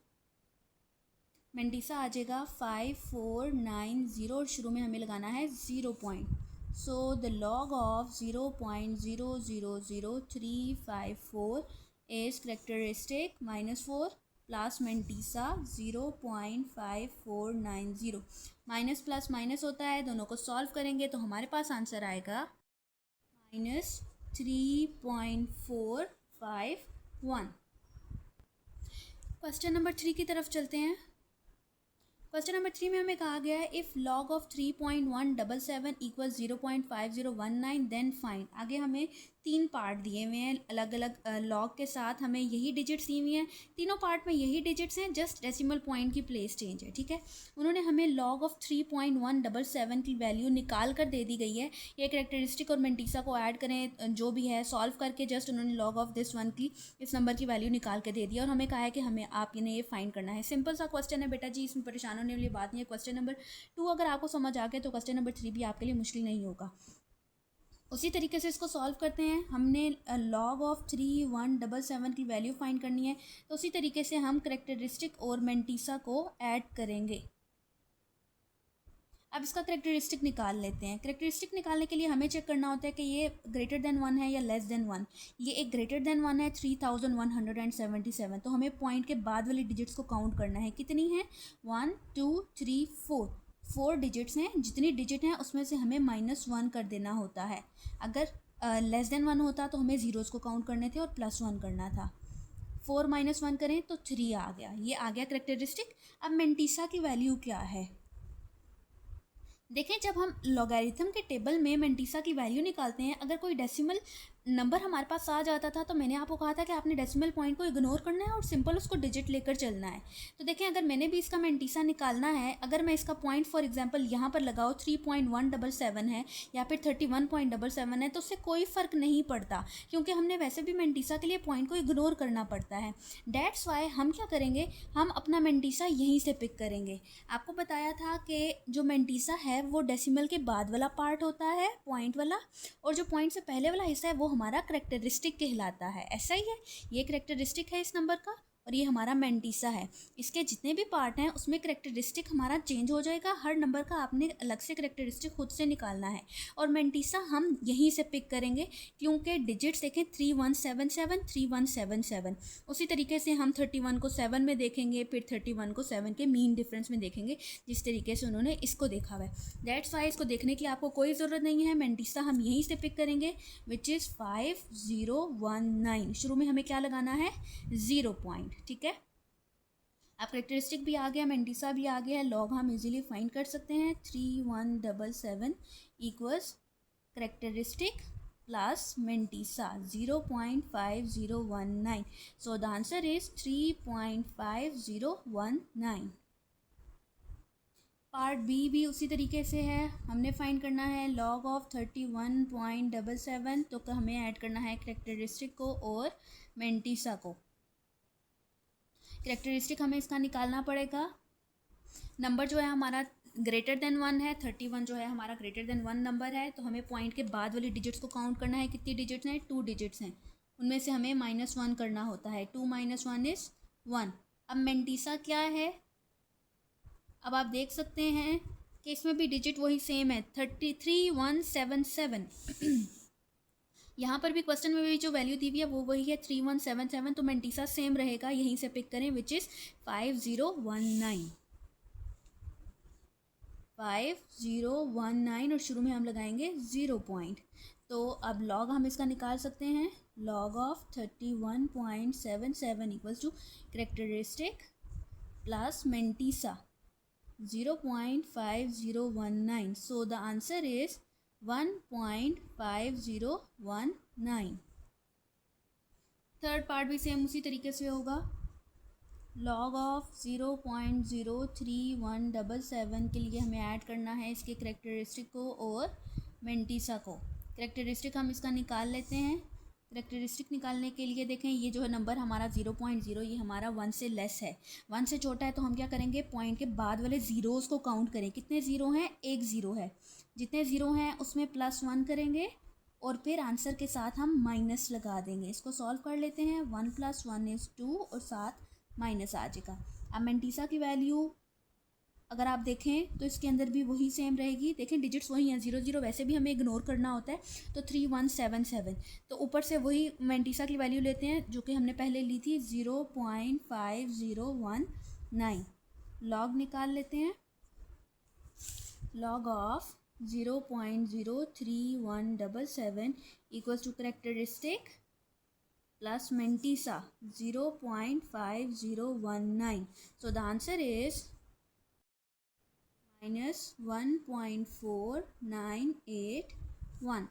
मेंटीसा आ जाएगा 5490 और शुरू में हमें लगाना है 0 point. So the log of 0.000354 is characteristic -4 plus mantissa 0.5490। Minus plus minus होता है, दोनों को सॉल्व करेंगे तो हमारे पास आंसर आएगा -3.451। क्वेश्चन नंबर 3 की तरफ चलते हैं। क्वेश्चन नंबर 3 में हमें कहा गया है if log of 3.177 equal 0.5019 then find. आगे हमें 3 पार्ट दिए हुए हैं अलग अलग लॉग के साथ, हमें यही डिजिट्स दी हुई हैं, तीनों पार्ट में यही डिजिट्स हैं, जस्ट डेसिमल पॉइंट की प्लेस चेंज है, ठीक है। उन्होंने हमें लॉग ऑफ 3.177 की वैल्यू निकाल कर दे दी गई है। ये कैरेक्टरिस्टिक और मेंटीसा को ऐड करें जो भी है, सॉल्व करके जस्ट उन्होंने लॉग ऑफ दिस वन की इस नंबर की वैल्यू निकाल के दे दी और हमें कहा है कि हमें आप इन्हें ये फाइंड करना है। सिंपल सा क्वेश्चन है बेटा जी, इसमें परेशान होने वाली बात नहीं है। क्वेश्चन नंबर 2 अगर आपको समझ आ गया तो क्वेश्चन नंबर 3 भी आपके लिए मुश्किल नहीं होगा। उसी तरीके से इसको सॉल्व करते हैं। हमने लॉग ऑफ 3177 की वैल्यू फाइंड करनी है, तो उसी तरीके से हम करेक्टरिस्टिक और मेंटीसा को ऐड करेंगे। अब इसका करेक्टरिस्टिक निकाल लेते हैं। करेक्टरिस्टिक निकालने के लिए हमें चेक करना होता है कि ये ग्रेटर देन 1 है या लेस देन 1। ये एक ग्रेटर देन 1 है, 3177, तो हमें पॉइंट के बाद वाली डिजिट्स को काउंट करना है। कितनी है, 1 2 3 4, 4 डिजिट्स हैं। जितनी डिजिट हैं उसमें से हमें -1 कर देना होता है। अगर लेस देन 1 होता तो हमें ज़ीरोज़ को काउंट करने थे और +1 करना था। 4 - 1 करें तो 3 आ गया, ये आ गया करेक्टरिस्टिक। अब मेंटीसा की वैल्यू क्या है देखें। जब हम लॉगरिथम के टेबल में मेंटीसा की वैल्यू निकालते हैं, अगर कोई डेसिमल नंबर हमारे पास आ जाता था तो मैंने आपको कहा था कि आपने डेसिमल पॉइंट को इग्नोर करना है और सिंपल उसको डिजिट लेकर चलना है। तो देखें, अगर मैंने भी इसका मेंटीसा निकालना है, अगर मैं इसका पॉइंट फॉर एग्जांपल यहाँ पर लगाओ 3.177 है या फिर 31.77 है, तो उससे कोई फ़र्क नहीं पड़ता क्योंकि हमने वैसे भी मेंटीसा के लिए पॉइंट को इग्नोर करना पड़ता है। डैट्स वाई हम क्या करेंगे, हम अपना मेंटीसा यहीं से पिक करेंगे। आपको बताया था कि जो मेंटीसा है वो डेसिमल के बाद वाला पार्ट होता है, पॉइंट वाला, और जो पॉइंट से पहले वाला हिस्सा है वो हमारा करेक्टरिस्टिक कहलाता है। ऐसा ही है, ये करेक्टरिस्टिक है इस नंबर का और ये हमारा मेंटीसा है। इसके जितने भी पार्ट हैं उसमें करेक्टरिस्टिक हमारा चेंज हो जाएगा। हर नंबर का आपने अलग से करेक्टरिस्टिक खुद से निकालना है और मेंटीसा हम यहीं से पिक करेंगे क्योंकि डिजिट्स देखें 3177 3177। उसी तरीके से हम 31 को 7 में देखेंगे, फिर 31 को 7 के मीन डिफरेंस में देखेंगे, जिस तरीके से उन्होंने इसको देखा हुआ है। दैट्स वाई इसको देखने की आपको कोई ज़रूरत नहीं है, मेंटीसा हम यहीं से पिक करेंगे विच इज़ 5019। शुरू में हमें क्या लगाना है, 0 पॉइंट, ठीक है। अब करेक्टरिस्टिक भी आ गया, मेंटीसा भी आ गया, लॉग हम इजीली फाइंड कर सकते हैं। 3177 equals characteristic plus mantissa 0.5019। So the answer is 3.5019। Part B भी उसी तरीके से है, हमने फाइंड करना है लॉग ऑफ 31.77, तो हमें ऐड करना है करेक्टरिस्टिक को और मेंटीसा को। करेक्टरिस्टिक हमें इसका निकालना पड़ेगा। नंबर जो है हमारा ग्रेटर देन 1 है, 31 जो है हमारा ग्रेटर देन 1 नंबर है, तो हमें पॉइंट के बाद वाली डिजिट्स को काउंट करना है। कितनी डिजिट्स हैं, 2 डिजिट्स हैं, उनमें से हमें -1 करना होता है। 2 - 1 इज़ 1। अब मेंटीसा क्या है, अब आप देख सकते हैं कि इसमें भी डिजिट वही सेम है, 33177। यहाँ पर भी क्वेश्चन में भी जो वैल्यू दी हुई है वो वही है 3177, तो मेंटीसा सेम रहेगा, यहीं से पिक करें विच इज़ 5019 5019 और शुरू में हम लगाएंगे 0 पॉइंट। तो अब लॉग हम इसका निकाल सकते हैं, log of 31.77 equals to characteristic plus mantissa 0.5019. So the answer is 1.5019. Third part भी सेम उसी तरीके से होगा, लॉग ऑफ 0.03177 के लिए हमें ऐड करना है इसके करेक्टरिस्टिक को और मेंटिसा को। करेक्टरिस्टिक हम इसका निकाल लेते हैं। करेक्टरिस्टिक निकालने के लिए देखें, ये जो है नंबर हमारा 0.0, ये हमारा 1 से लेस है, 1 से छोटा है, तो हम क्या करेंगे, पॉइंट के बाद वाले ज़ीरोज़ को काउंट करें। कितने ज़ीरो हैं, एक ज़ीरो है, जितने ज़ीरो हैं उसमें +1 करेंगे और फिर आंसर के साथ हम माइनस लगा देंगे। इसको सॉल्व कर लेते हैं, 1 + 1 = 2 और साथ माइनस आ जाएगा। अब मेंटिसा की वैल्यू अगर आप देखें तो इसके अंदर भी वही सेम रहेगी। देखें डिजिट्स वही हैं, 0 0 वैसे भी हमें इग्नोर करना होता है, तो 3177, तो ऊपर से वही मेंटिसा की वैल्यू लेते हैं जो कि हमने पहले ली थी 0.5019। लॉग निकाल लेते हैं, log of 0.03177 equals to characteristic plus mantissa 0.5019. So the answer is -1.4981.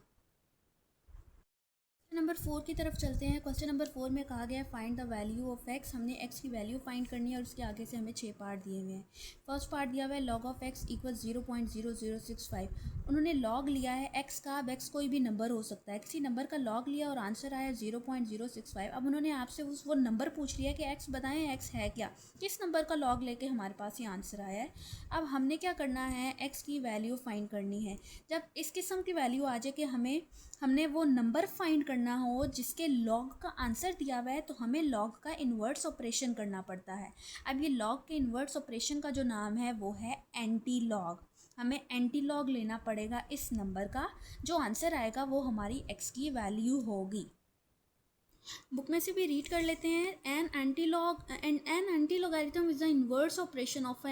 Number 4 की तरफ चलते हैं। क्वेश्चन नंबर 4 में कहा गया है find the value of x. हमने एक्स की वैल्यू फाइंड करनी है और उसके आगे से हमें 6 पार्ट दिए हुए हैं। फर्स्ट पार्ट दिया हुआ है लॉग ऑफ एक्स इक्वल 0.0065। उन्होंने लॉग लिया है एक्स का। अब एक्स कोई भी नंबर हो सकता है, किसी नंबर का लॉग लिया और आंसर आया 0.065। अब उन्होंने आपसे वो नंबर पूछ लिया कि एक्स बताएं एक्स है क्या, किस नंबर का लॉग लेके हमारे पास ये आंसर आया है। अब हमने क्या करना है, एक्स की वैल्यू फाइंड करनी है। जब इस किस्म की वैल्यू आ जाए कि हमने वो नंबर फाइंड करना हो जिसके लॉग का आंसर दिया हुआ है, तो हमें लॉग का इन्वर्स ऑपरेशन करना पड़ता है। अब ये लॉग के इन्वर्स ऑपरेशन का जो नाम है वो है एंटी लॉग। हमें एंटी लॉग लेना पड़ेगा इस नंबर का, जो आंसर आएगा वो हमारी एक्स की वैल्यू होगी। बुक में से भी रीड कर लेते हैं। An anti logarithm is the inverse operation of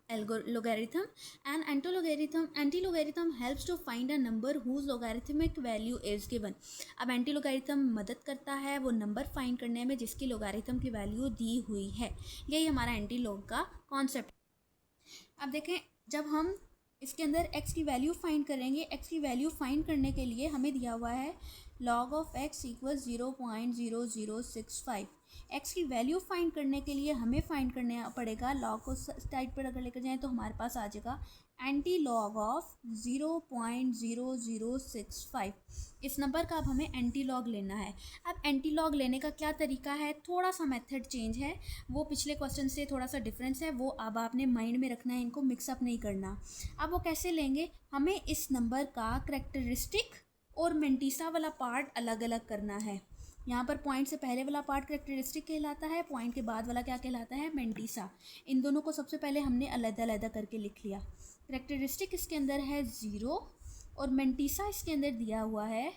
logarithm. An anti-logarithm helps to find a number whose logarithmic value is given. अब एंटी लोगैरिथम मदद करता है वो नंबर फाइंड करने में जिसकी लोगैरिथम की वैल्यू दी हुई है। यही हमारा एंटी लॉग का कॉन्सेप्ट। अब देखें, जब हम इसके अंदर x की वैल्यू फाइंड करेंगे, x की वैल्यू फाइंड करने के लिए हमें दिया हुआ है log of x equal 0.0065। x की वैल्यू फाइंड करने के लिए हमें फाइंड करना पड़ेगा, लॉग को साइड पर अगर लेकर जाएं तो हमारे पास आ जाएगा एंटी लॉग ऑफ 0.0065। इस नंबर का अब हमें एंटी लॉग लेना है। अब एंटी लॉग लेने का क्या तरीका है, थोड़ा सा मेथड चेंज है, वो पिछले क्वेश्चन से थोड़ा सा डिफरेंस है, वो अब आपने माइंड में रखना है, इनको मिक्सअप नहीं करना। अब वो कैसे लेंगे, हमें इस नंबर का करेक्टरिस्टिक और मेंटिसा वाला पार्ट अलग अलग करना है। यहाँ पर पॉइंट से पहले वाला पार्ट करेक्टरिस्टिक कहलाता है, पॉइंट के बाद वाला क्या कहलाता है, मेंटिसा। इन दोनों को सबसे पहले हमने अलग अलग करके लिख लिया। करेक्टरिस्टिक इसके अंदर है 0 और मेंटिसा इसके अंदर दिया हुआ है,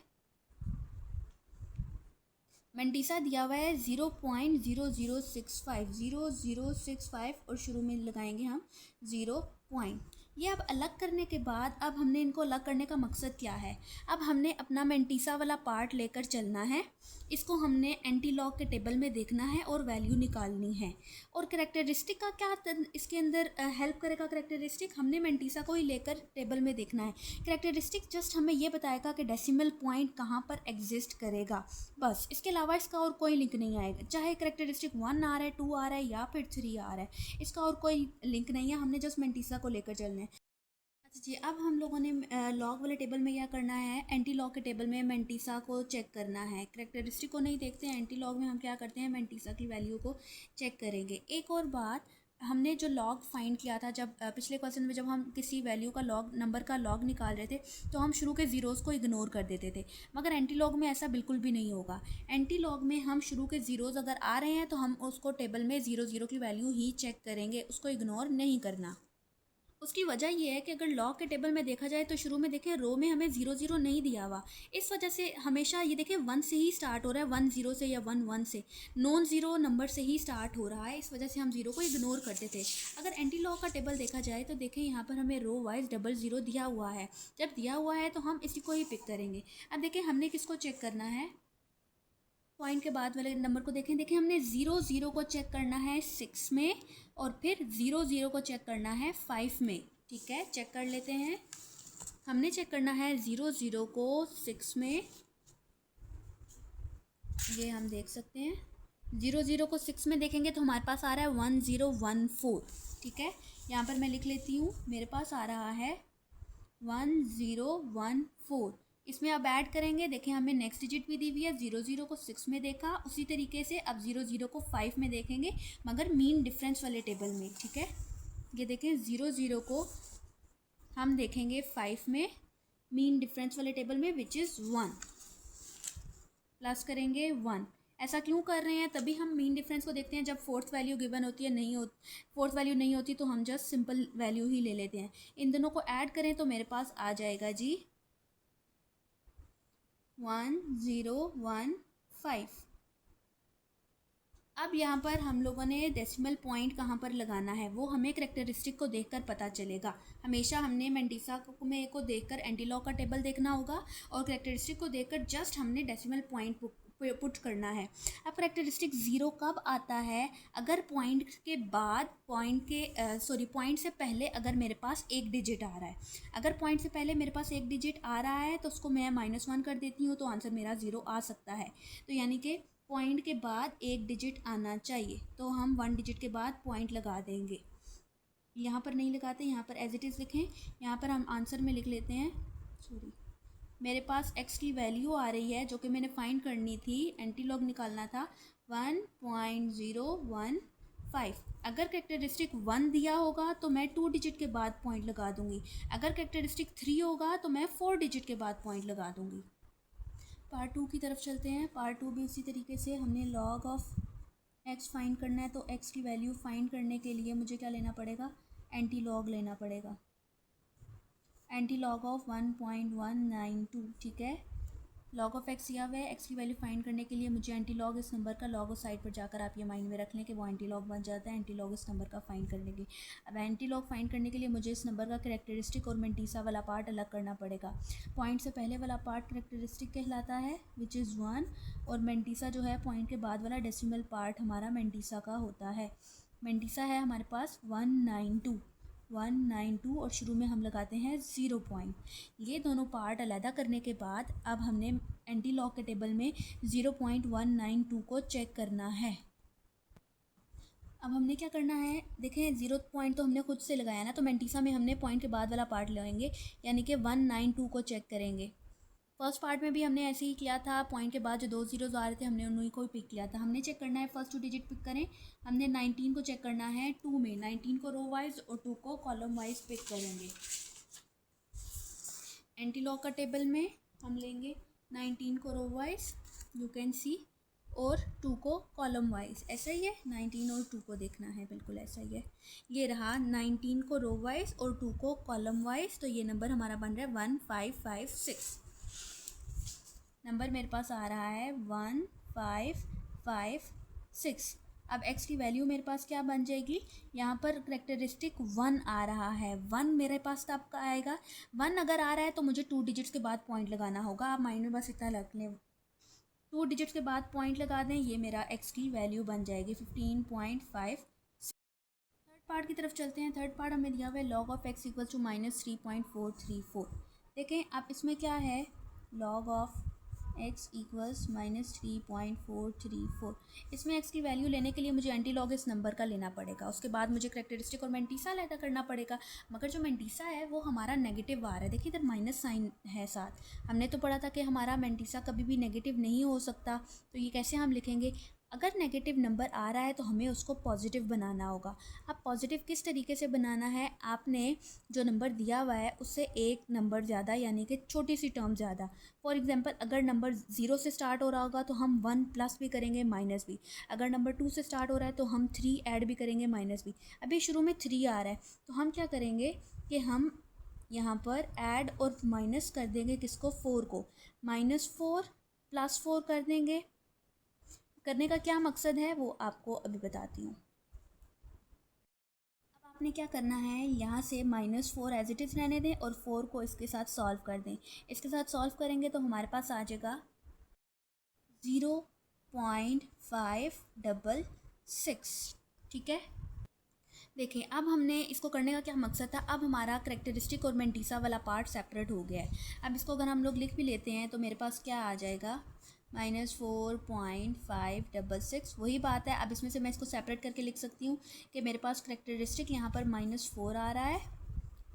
मेंटिसा दिया हुआ है 0.0065 और शुरू में लगाएंगे हम 0 पॉइंट। ये अब अलग करने के बाद अब हमने इनको अलग करने का मकसद क्या है, अब हमने अपना मेंटिसा वाला पार्ट लेकर चलना है, इसको हमने एंटी लॉग के टेबल में देखना है और वैल्यू निकालनी है। और करेक्टरिस्टिक का क्या इसके अंदर हेल्प करेगा, करेक्टरिस्टिक हमने मेंटिसा को ही लेकर टेबल में देखना है। करेक्टरिस्टिक जस्ट हमें ये बताएगा कि डेसिमल पॉइंट कहाँ पर एग्जिस्ट करेगा, बस, इसके अलावा इसका और कोई लिंक नहीं आएगा। चाहे करेक्टरिस्टिक 1 आ रहा है, 2 आ रहा है या फिर 3 आ रहा है, इसका और कोई लिंक नहीं है, हमने जस्ट मेंटिसा को लेकर चलना है। अच्छा जी, अब हम लोगों ने लॉग वाले टेबल में क्या करना है, एंटी लॉग के टेबल में मेंटिसा को चेक करना है। करेक्टरिस्टिक को नहीं देखते हैं, एंटी लॉग में हम क्या करते हैं, मेंटिसा की वैल्यू को चेक करेंगे। एक और बात, हमने जो लॉग फाइंड किया था, जब पिछले क्वेश्चन में जब हम किसी वैल्यू का लॉग, नंबर का लॉग निकाल रहे थे, तो हम शुरू के ज़ीरोज़ को इग्नोर कर देते थे, मगर एंटी लॉग में ऐसा बिल्कुल भी नहीं होगा। एंटी लॉग में हम शुरू के ज़ीरोज़ अगर आ रहे हैं तो हम उसको टेबल में 0 0 की वैल्यू ही चेक करेंगे, उसको इग्नोर नहीं करना। उसकी वजह ये है कि अगर लॉग के टेबल में देखा जाए तो शुरू में देखें रो में हमें 0 0 नहीं दिया हुआ, इस वजह से हमेशा ये देखें 1 से ही स्टार्ट हो रहा है, 1 0 से या 1 1 से, नॉन ज़ीरो नंबर से ही स्टार्ट हो रहा है, इस वजह से हम ज़ीरो को इग्नोर करते थे। अगर एंटी लॉग का टेबल देखा जाए तो देखें यहाँ पर हमें रो वाइज 00 दिया हुआ है, जब दिया हुआ है तो हम इसी को ही पिक करेंगे। अब देखें हमने किसको चेक करना है, पॉइंट के बाद वाले नंबर को देखें, देखें हमने 0 0 को चेक करना है 6 में और फिर 0 0 को चेक करना है 5 में। ठीक है, चेक कर लेते हैं। हमने चेक करना है 0 0 को 6 में, ये हम देख सकते हैं 0 0 को 6 में देखेंगे तो हमारे पास आ रहा है 1 0 1 4। ठीक है, यहाँ पर मैं लिख लेती हूँ, मेरे पास आ रहा है 1 0 1 4। इसमें अब ऐड करेंगे, देखें हमें नेक्स्ट डिजिट भी दी हुई है, 0 0 को 6 में देखा, उसी तरीके से अब 0 0 को 5 में देखेंगे मगर मीन डिफरेंस वाले टेबल में। ठीक है, ये देखें 0 0 को हम देखेंगे 5 में मीन डिफरेंस वाले टेबल में विच इज़ 1, प्लस करेंगे 1। ऐसा क्यों कर रहे हैं, तभी हम मीन डिफरेंस को देखते हैं जब फोर्थ वैल्यू गिवन होती है, नहीं हो फोर्थ वैल्यू नहीं होती तो हम जस्ट सिंपल वैल्यू ही ले लेते हैं। इन दोनों को ऐड करें तो मेरे पास आ जाएगा जी 1 0 1 5। अब यहाँ पर हम लोगों ने डेसिमल पॉइंट कहाँ पर लगाना है वो हमें करैक्टरिस्टिक को देखकर पता चलेगा। हमेशा हमने मेंटिसा में को देखकर एंटीलॉग का टेबल देखना होगा और करैक्टरिस्टिक को देखकर जस्ट हमने डेसिमल पॉइंट पुट करना है। अब करैक्टरिस्टिक 0 कब आता है, अगर पॉइंट के बाद पॉइंट से पहले अगर मेरे पास एक डिजिट आ रहा है। अगर पॉइंट से पहले मेरे पास एक डिजिट आ रहा है तो उसको मैं -1 कर देती हूँ तो आंसर मेरा 0 आ सकता है। तो यानी कि पॉइंट के बाद एक डिजिट आना चाहिए, तो हम 1 डिजिट के बाद पॉइंट लगा देंगे। यहाँ पर नहीं लगाते, यहाँ पर एज इट इज़ लिखें। यहाँ पर हम आंसर में लिख लेते हैं, मेरे पास x की वैल्यू आ रही है जो कि मैंने फाइंड करनी थी, एंटीलॉग निकालना था 1.015। अगर कैरेक्टरिस्टिक 1 दिया होगा तो मैं 2 डिजिट के बाद पॉइंट लगा दूंगी, अगर कैरेक्टरिस्टिक 3 होगा तो मैं 4 डिजिट के बाद पॉइंट लगा दूंगी। पार्ट 2 की तरफ चलते हैं। पार्ट 2 भी उसी तरीके से हमने लॉग ऑफ x फाइंड करना है, तो x की वैल्यू फाइंड करने के लिए मुझे क्या लेना पड़ेगा, एंटी लॉग लेना पड़ेगा, एंटी लॉग ऑफ 1.192। ठीक है, लॉग ऑफ x दिया हुआ है, x की वैल्यू फाइंड करने के लिए मुझे एंटी लॉग इस नंबर का लॉग उस साइड पर जाकर आप ये माइंड में रख लें कि वो एंटी लॉग बन जाता है एंटी लॉग इस नंबर का फाइंड करने के लिए। अब एंटी लॉग फाइंड करने के लिए मुझे इस नंबर का कैरेक्टरिस्टिक और मेंटिसा वाला पार्ट अलग करना पड़ेगा। पॉइंट से पहले वाला पार्ट कैरेक्टरिस्टिक कहलाता है विच इज़ 1, और मेंटिसा जो है पॉइंट के बाद वाला डेसिमल पार्ट हमारा मेंटिसा का होता है। मेंटिसा है हमारे पास 192 और शुरू में हम लगाते हैं 0 पॉइंट। ये दोनों पार्ट अलहदा करने के बाद अब हमने एंटी लॉग के टेबल में 0.192 को चेक करना है। अब हमने क्या करना है, देखें 0 पॉइंट तो हमने खुद से लगाया ना, तो मेंटिसा में हमने पॉइंट के बाद वाला पार्ट लगाएंगे, यानी कि 192 को चेक करेंगे। फर्स्ट पार्ट में भी हमने ऐसे ही किया था, पॉइंट के बाद जो 2 ज़ीरोज़ आ रहे थे हमने उन्हीं को ही पिक किया था। हमने चेक करना है फर्स्ट 2 डिजिट पिक करें, हमने 19 को चेक करना है 2 में, 19 को रो वाइज और 2 को कॉलम वाइज पिक करेंगे। एंटी लॉग का टेबल में हम लेंगे 19 को row wise, you can see, और 2 को कॉलम वाइज। ऐसा ही है, 19 और 2 को देखना है, बिल्कुल ऐसा ही है। ये रहा 19 को रो वाइज और 2 को कॉलम वाइज, तो ये नंबर हमारा बन रहा है 1556। नंबर मेरे पास आ रहा है 1556। अब x की वैल्यू मेरे पास क्या बन जाएगी, यहाँ पर करैक्टरिस्टिक 1 आ रहा है, 1 मेरे पास तब का आएगा। 1 अगर आ रहा है तो मुझे 2 डिजिट्स के बाद पॉइंट लगाना होगा, आप माइंड में बस इतना रख लें, 2 डिजिट्स के बाद पॉइंट लगा दें, ये मेरा x की वैल्यू बन जाएगी 15.5। थर्ड पार्ट की तरफ चलते हैं। थर्ड पार्ट हमें दिया हुआ है log of x equal to -3.434। देखें अब इसमें क्या है, लॉग ऑफ x इक्वल्स -3.434। इसमें x की वैल्यू लेने के लिए मुझे एंटी लॉग इस नंबर का लेना पड़ेगा, उसके बाद मुझे करैक्टरिस्टिक और मेंटिसा अलग करना पड़ेगा। मगर जो मेंटिसा है वो हमारा नेगेटिव आ रहा है, देखिए इधर माइनस साइन है साथ। हमने तो पढ़ा था कि हमारा मेंटिसा कभी भी नेगेटिव नहीं हो सकता, तो ये कैसे हम लिखेंगे, अगर नेगेटिव नंबर आ रहा है तो हमें उसको पॉजिटिव बनाना होगा। अब पॉजिटिव किस तरीके से बनाना है, आपने जो नंबर दिया हुआ है उससे एक नंबर ज़्यादा यानी कि छोटी सी टर्म ज़्यादा। फॉर एग्जांपल अगर नंबर 0 से स्टार्ट हो रहा होगा तो हम 1 प्लस भी करेंगे माइनस भी। अगर नंबर 2 से स्टार्ट हो रहा है तो हम 3 ऐड भी करेंगे माइनस भी। अभी शुरू में 3 आ रहा है तो हम क्या करेंगे कि हम यहाँ पर ऐड और माइनस कर देंगे किसको, 4 को। -4 +4 कर देंगे। करने का क्या मकसद है वो आपको अभी बताती हूँ। अब आपने क्या करना है, यहाँ से -4 एज इट इज़ रहने दें और 4 को इसके साथ सॉल्व कर दें। इसके साथ सॉल्व करेंगे तो हमारे पास आ जाएगा 0.566। ठीक है, देखिए अब हमने इसको करने का क्या मकसद था। अब हमारा करेक्टरिस्टिक और मेंटिसा वाला पार्ट सेपरेट हो गया है। अब इसको अगर हम लोग लिख भी लेते हैं तो मेरे पास क्या आ जाएगा, -4.566। वही बात है, अब इसमें से मैं इसको सेपरेट करके लिख सकती हूँ कि मेरे पास करेक्टरिस्टिक यहाँ पर -4 आ रहा है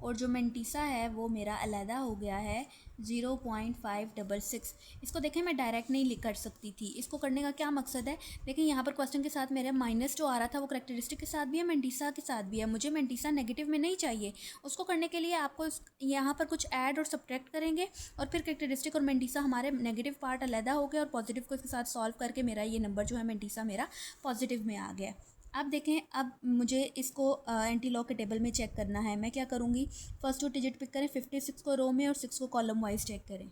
और जो मेंटिसा है वो मेरा अलहदा हो गया है 0.566। इसको देखें मैं डायरेक्ट नहीं लिख कर सकती थी। इसको करने का क्या मकसद है, देखिए यहाँ पर क्वेश्चन के साथ मेरे माइनस जो आ रहा था वो करेक्टरिस्टिक के साथ भी है, मेंटिसा के साथ भी है। मुझे मेंटिसा नेगेटिव में नहीं चाहिए। उसको करने के लिए आपको यहाँ पर कुछ ऐड और सब्ट्रैक्ट करेंगे और फिर करेक्टरिस्टिक और मेंटिसा हमारे नेगेटिव पार्ट अलहदा हो गया और पॉजिटिव को इसके साथ सॉल्व करके मेरा ये नंबर जो है मेंटिसा मेरा पॉजिटिव में आ गया। अब देखें, अब मुझे इसको एंटी लॉग के टेबल में चेक करना है। मैं क्या करूँगी, फर्स्ट 2 डिजिट पिक करें, 56 को रो में और 6 को कॉलम वाइज चेक करें।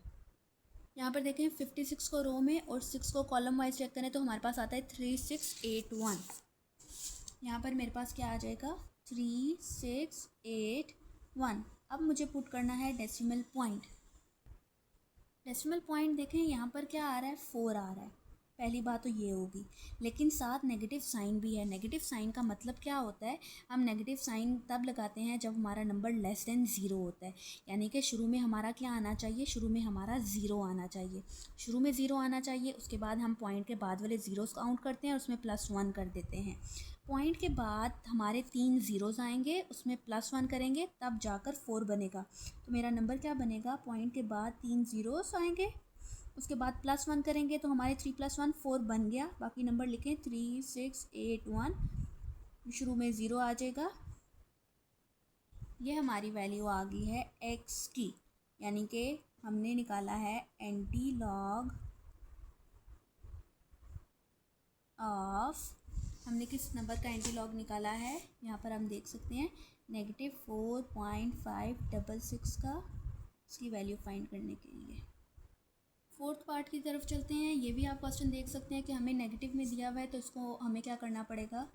यहाँ पर देखें 56 को रो में और 6 को कॉलम वाइज चेक करें तो हमारे पास आता है 3681। यहाँ पर मेरे पास क्या आ जाएगा, 3681। अब मुझे पुट करना है डेसिमल पॉइंट। डेसिमल पॉइंट देखें यहाँ पर क्या आ रहा है, 4 आ रहा है। पहली बात तो ये होगी, लेकिन साथ नेगेटिव साइन भी है। नेगेटिव साइन का मतलब क्या होता है, हम नेगेटिव साइन तब लगाते हैं जब हमारा नंबर लेस देन 0 होता है। यानी कि शुरू में हमारा क्या आना चाहिए, शुरू में हमारा 0 आना चाहिए। शुरू में 0 आना चाहिए, उसके बाद हम पॉइंट के बाद वाले ज़ीरोज़ काउंट करते हैं और उसमें +1 कर देते हैं। पॉइंट के बाद हमारे 3 ज़ीरोज़ आएंगे, उसमें +1 करेंगे तब जाकर 4 बनेगा। तो मेरा नंबर क्या बनेगा, पॉइंट के बाद 3 ज़ीरोज़ आएंगे, उसके बाद +1 करेंगे तो हमारे 3 + 1 4 बन गया। बाकी नंबर लिखें 3681, शुरू में 0 आ जाएगा। ये हमारी वैल्यू आ गई है x की, यानी कि हमने निकाला है एंटी लॉग ऑफ, हमने किस नंबर का एंटी लॉग निकाला है, यहाँ पर हम देख सकते हैं -4.566 का, इसकी वैल्यू फाइंड करने के लिए। फोर्थ पार्ट की तरफ चलते हैं। ये भी आप क्वेश्चन देख सकते हैं कि हमें नेगेटिव में दिया हुआ है तो इसको हमें क्या करना पड़ेगा,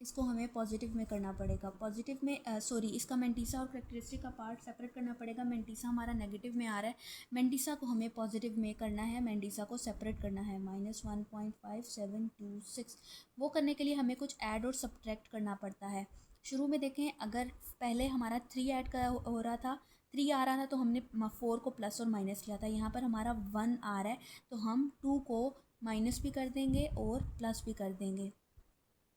इसको हमें पॉजिटिव में करना पड़ेगा। पॉजिटिव में इसका मेंटिसा और करेक्टरिस्टिक का पार्ट सेपरेट करना पड़ेगा। मेंटिसा हमारा नेगेटिव में आ रहा है, मेंटिसा को हमें पॉजिटिव में करना है, मेंटिसा को सेपरेट करना है -1.5726। वो करने के लिए हमें कुछ ऐड और सब्ट्रैक्ट करना पड़ता है। शुरू में देखें, अगर पहले हमारा 3 ऐड का हो रहा था, 3 आ रहा था तो हमने 4 को प्लस और माइनस किया था। यहाँ पर हमारा 1 आ रहा है तो हम 2 को माइनस भी कर देंगे और प्लस भी कर देंगे।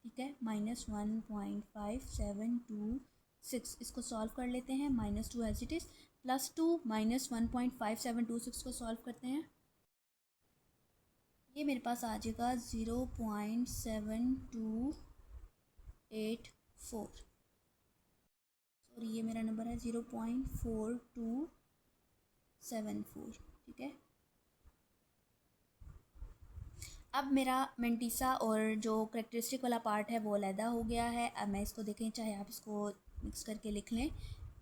ठीक है, -1.5726, इसको सॉल्व कर लेते हैं। -2 एज इट इज़, +2 -1.5726 को सॉल्व करते हैं। ये मेरे पास आ जाएगा 0.7284। सॉरी, ये मेरा नंबर है 0.4274। ठीक है, अब मेरा मेंटिसा और जो करेक्टरिस्टिक वाला पार्ट है वो अलहदा हो गया है। अब मैं इसको देखें, चाहे आप इसको मिक्स करके लिख लें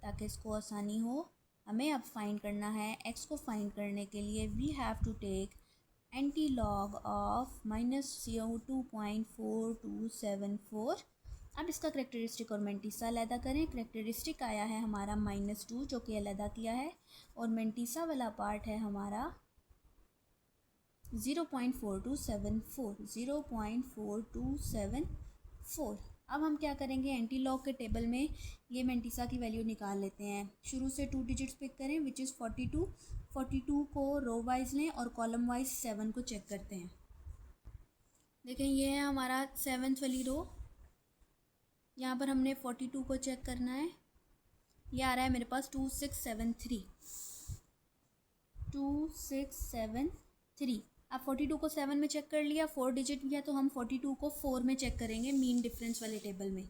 ताकि इसको आसानी हो। हमें अब फाइंड करना है, एक्स को फाइंड करने के लिए we have to take anti log of -2.4274। अब इसका करेक्टरिस्टिक और मेंटिसा अलहदा करें। करेक्टरिस्टिक आया है हमारा -2 जो कि अलहदा किया है, और मेंटिसा वाला पार्ट है हमारा 0.4274। अब हम क्या करेंगे, एंटी लॉग के टेबल में ये मेंटिसा की वैल्यू निकाल लेते हैं। शुरू से 2 डिजिट्स पिक करें विच इज़ 42। 42 को रो वाइज लें और कॉलम वाइज 7 को चेक करते हैं। देखें, ये है हमारा 7th वाली रो। यहाँ पर हमने 42 को चेक करना है। ये आ रहा है मेरे पास 2673। अब 42 को 7 में चेक कर लिया, 4 डिजिट किया, तो हम 42 को 4 में चेक करेंगे मीन डिफरेंस वाले टेबल में।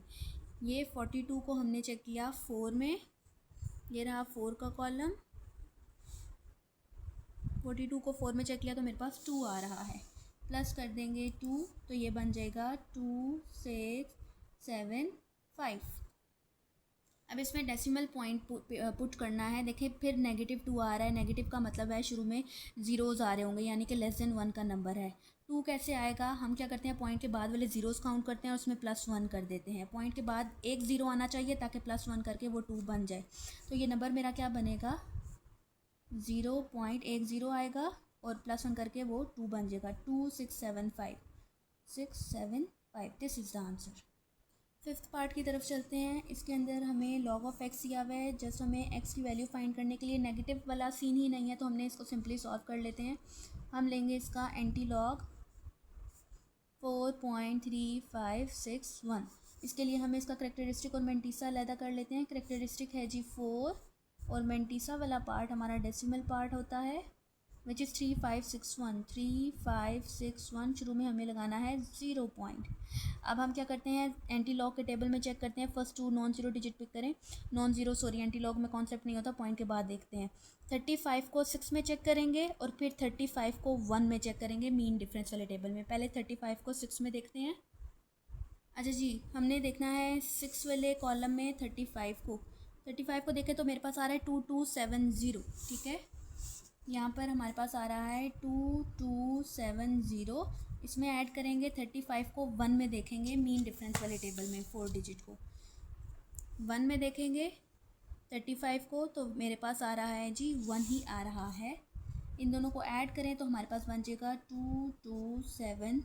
ये 42 को हमने चेक किया 4 में, ये रहा 4 का कॉलम। 42 को 4 में चेक किया तो मेरे पास 2 आ रहा है, प्लस कर देंगे 2, तो ये बन जाएगा 2 6 7 5। अब इसमें डेसिमल पॉइंट पुट करना है। देखिए फिर -2 आ रहा है, नेगेटिव का मतलब है शुरू में ज़ीरोज़ आ रहे होंगे, यानी कि <1 का नंबर है। 2 कैसे आएगा, हम क्या करते हैं पॉइंट के बाद वाले ज़ीरोज़ काउंट करते हैं और उसमें +1 कर देते हैं। पॉइंट के बाद एक ज़ीरो आना चाहिए ताकि +1 करके वो 2 बन जाए। तो ये नंबर मेरा क्या बनेगा, 0.10 आएगा और +1 करके वो 2 बन जाएगा। 675 this is the answer. Fifth part की तरफ चलते हैं। इसके अंदर हमें log ऑफ x दिया हुआ है। जस्ट हमें x की वैल्यू फाइंड करने के लिए, नेगेटिव वाला सीन ही नहीं है तो हमने इसको सिंपली सॉल्व कर लेते हैं। हम लेंगे इसका एंटी लॉग 4.3561। इसके लिए हमें इसका करेक्टरिस्टिक और मेंटीसा अलग कर लेते हैं। करेक्टरिस्टिक है जी 4 और मेंटीसा वाला पार्ट हमारा डेसिमल पार्ट होता है विच इज़ 3561। शुरू में हमें लगाना है 0 पॉइंट। अब हम क्या करते हैं, एंटी लॉग के टेबल में चेक करते हैं। First 2 non zero digit pick करें, non zero sorry anti log में कॉन्सेप्ट नहीं होता, पॉइंट के बाद देखते हैं। 35 को 6 में चेक करेंगे और फिर 35 को 1 में चेक करेंगे मीन डिफरेंस वाले टेबल में। पहले 35 को 6 में देखते हैं। अच्छा जी, हमने देखना है 6 वाले कॉलम में 35 को देखें तो मेरे पास आ रहा है 2270। ठीक है, यहाँ पर हमारे पास आ रहा है 2270। इसमें ऐड करेंगे 35 को 1 में देखेंगे मीन डिफरेंस वाले टेबल में, 4 डिजिट को 1 में देखेंगे 35 को, तो मेरे पास आ रहा है जी 1 ही आ रहा है। इन दोनों को ऐड करें तो हमारे पास बन जाएगा 2271।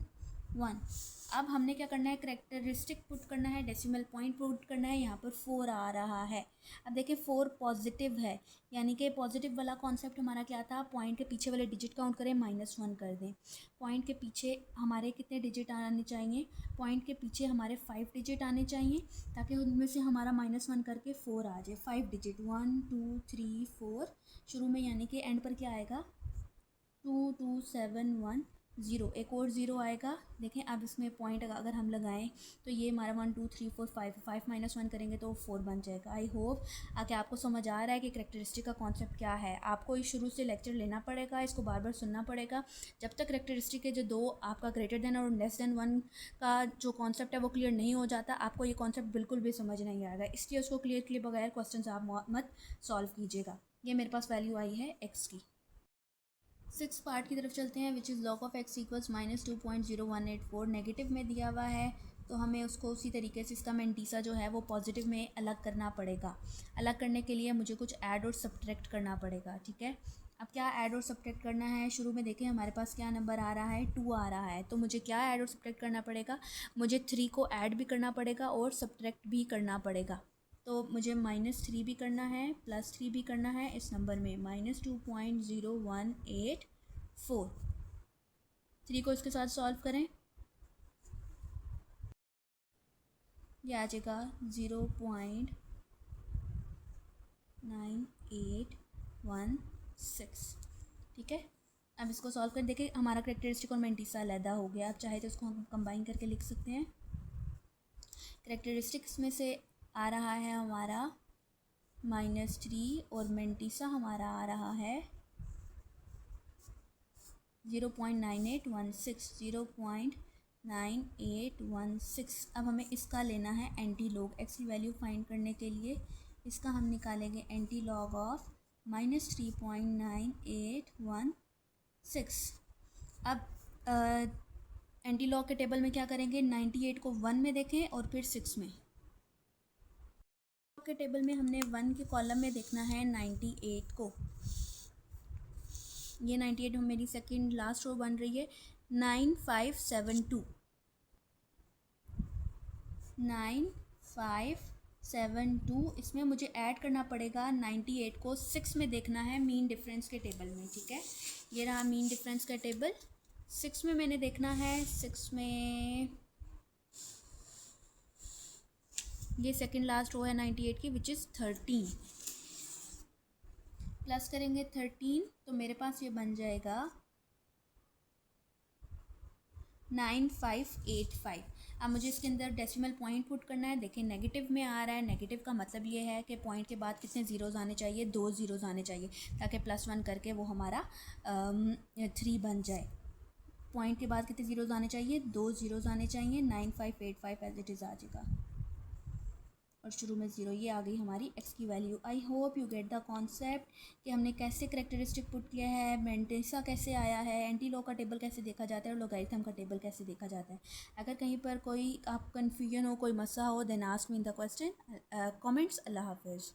अब हमने क्या करना है, करेक्टरिस्टिक पुट करना है, डेसिमल पॉइंट पुट करना है। यहाँ पर 4 आ रहा है। अब देखिए 4 पॉजिटिव है, यानी कि पॉजिटिव वाला कॉन्सेप्ट हमारा क्या था, पॉइंट के पीछे वाले डिजिट काउंट करें -1 कर दें। पॉइंट के पीछे हमारे कितने डिजिट आने चाहिए, पॉइंट के पीछे हमारे 5 डिजिट आने चाहिए ताकि उनमें से हमारा -1 करके 4 आ जाए। 5 डिजिट 1 2 3 4 शुरू में, यानी कि एंड पर क्या आएगा 22710। एक और ज़ीरो आएगा। देखें अब इसमें पॉइंट अगर हम लगाएं तो ये हमारा 1 2 3 4 5 -1 करेंगे तो 4 बन जाएगा। आई होप कि आपको समझ आ रहा है कि करेक्टरिस्टिक का कॉन्सेप्ट क्या है। आपको इस शुरू से लेक्चर लेना पड़ेगा, इसको बार बार सुनना पड़ेगा जब तक करेक्टरिस्टिक के जो दो आपका ग्रेटर देन और लेस देन 1 का जो कॉन्सेप्ट है वो क्लियर नहीं हो जाता, आपको ये कॉन्सेप्ट बिल्कुल भी समझ नहीं आएगा। इसलिए उसको क्लियर किए बगैर क्वेश्चन आप मत सॉल्व कीजिएगा। ये मेरे पास वैल्यू आई है एक्स की। 6 पार्ट की तरफ चलते हैं which is log of x equals -2.0184। Negative में दिया हुआ है तो हमें उसको उसी तरीके से इसका मेंटीसा जो है वो पॉजिटिव में अलग करना पड़ेगा। अलग करने के लिए मुझे कुछ ऐड और सब्ट्रैक्ट करना पड़ेगा। ठीक है, अब क्या ऐड और सब्ट्रैक्ट करना है, शुरू में देखें हमारे पास क्या नंबर आ रहा है 2 आ रहा है, तो मुझे क्या ऐड और सब्ट्रैक्ट करना पड़ेगा, मुझे 3 को ऐड भी करना पड़ेगा और सब्ट्रैक्ट भी करना पड़ेगा। तो मुझे -3 भी करना है +3 भी करना है इस नंबर में -2.0184। 3 को इसके साथ सॉल्व करें, ये आ जाएगा 0.9816। ठीक है, अब इसको सॉल्व कर देखें, हमारा करेक्टरिस्टिक और मेंटीसा अलहदा हो गया। आप चाहे तो इसको हम कंबाइन करके लिख सकते हैं। करेक्टरिस्टिक्स में से आ रहा है हमारा -3 और मेंटीसा हमारा आ रहा है 0.9816। अब हमें इसका लेना है एंटी लॉग। एक्स की वैल्यू फाइंड करने के लिए इसका हम निकालेंगे एंटी लॉग ऑफ -3.9816। अब एंटी लॉग के टेबल में क्या करेंगे, 98 को 1 में देखें और फिर 6 में। के टेबल में हमने 1 के कॉलम में देखना है 98 को। ये 98 मेरी सेकंड लास्ट रो बन रही है। 9572 इसमें मुझे ऐड करना पड़ेगा 98 को 6 में देखना है मीन डिफरेंस के टेबल में। ठीक है, ये रहा मीन डिफरेंस का टेबल। 6 में मैंने देखना है, 6 में ये सेकंड लास्ट रो है 98 की विच इज़ 13। प्लस करेंगे 13 तो मेरे पास ये बन जाएगा 9585। अब मुझे इसके अंदर डेसिमल पॉइंट पुट करना है। देखिए नेगेटिव में आ रहा है, नेगेटिव का मतलब ये है कि पॉइंट के बाद कितने ज़ीरोज़ आने चाहिए, 2 ज़ीरोज़ आने चाहिए, ताकि +1 करके वो हमारा 3 बन जाए। पॉइंट के बाद कितने ज़ीरोज़ आने चाहिए, 2 ज़ीरोज़ आने चाहिए। 9585 एज इट इज़ आ जाएगा और शुरू में ज़ीरो। ये आ गई हमारी x की value. I hope you get the concept कि हमने कैसे करेक्टरिस्टिक पुट किया है, मेंटेसा कैसे आया है, एंटी लॉ का टेबल कैसे देखा जाता है और लोगारिथम का टेबल कैसे देखा जाता है। अगर कहीं पर कोई आप कन्फ्यूजन हो, कोई मसला हो, then ask me in the question comments. अल्लाह हाफिज़।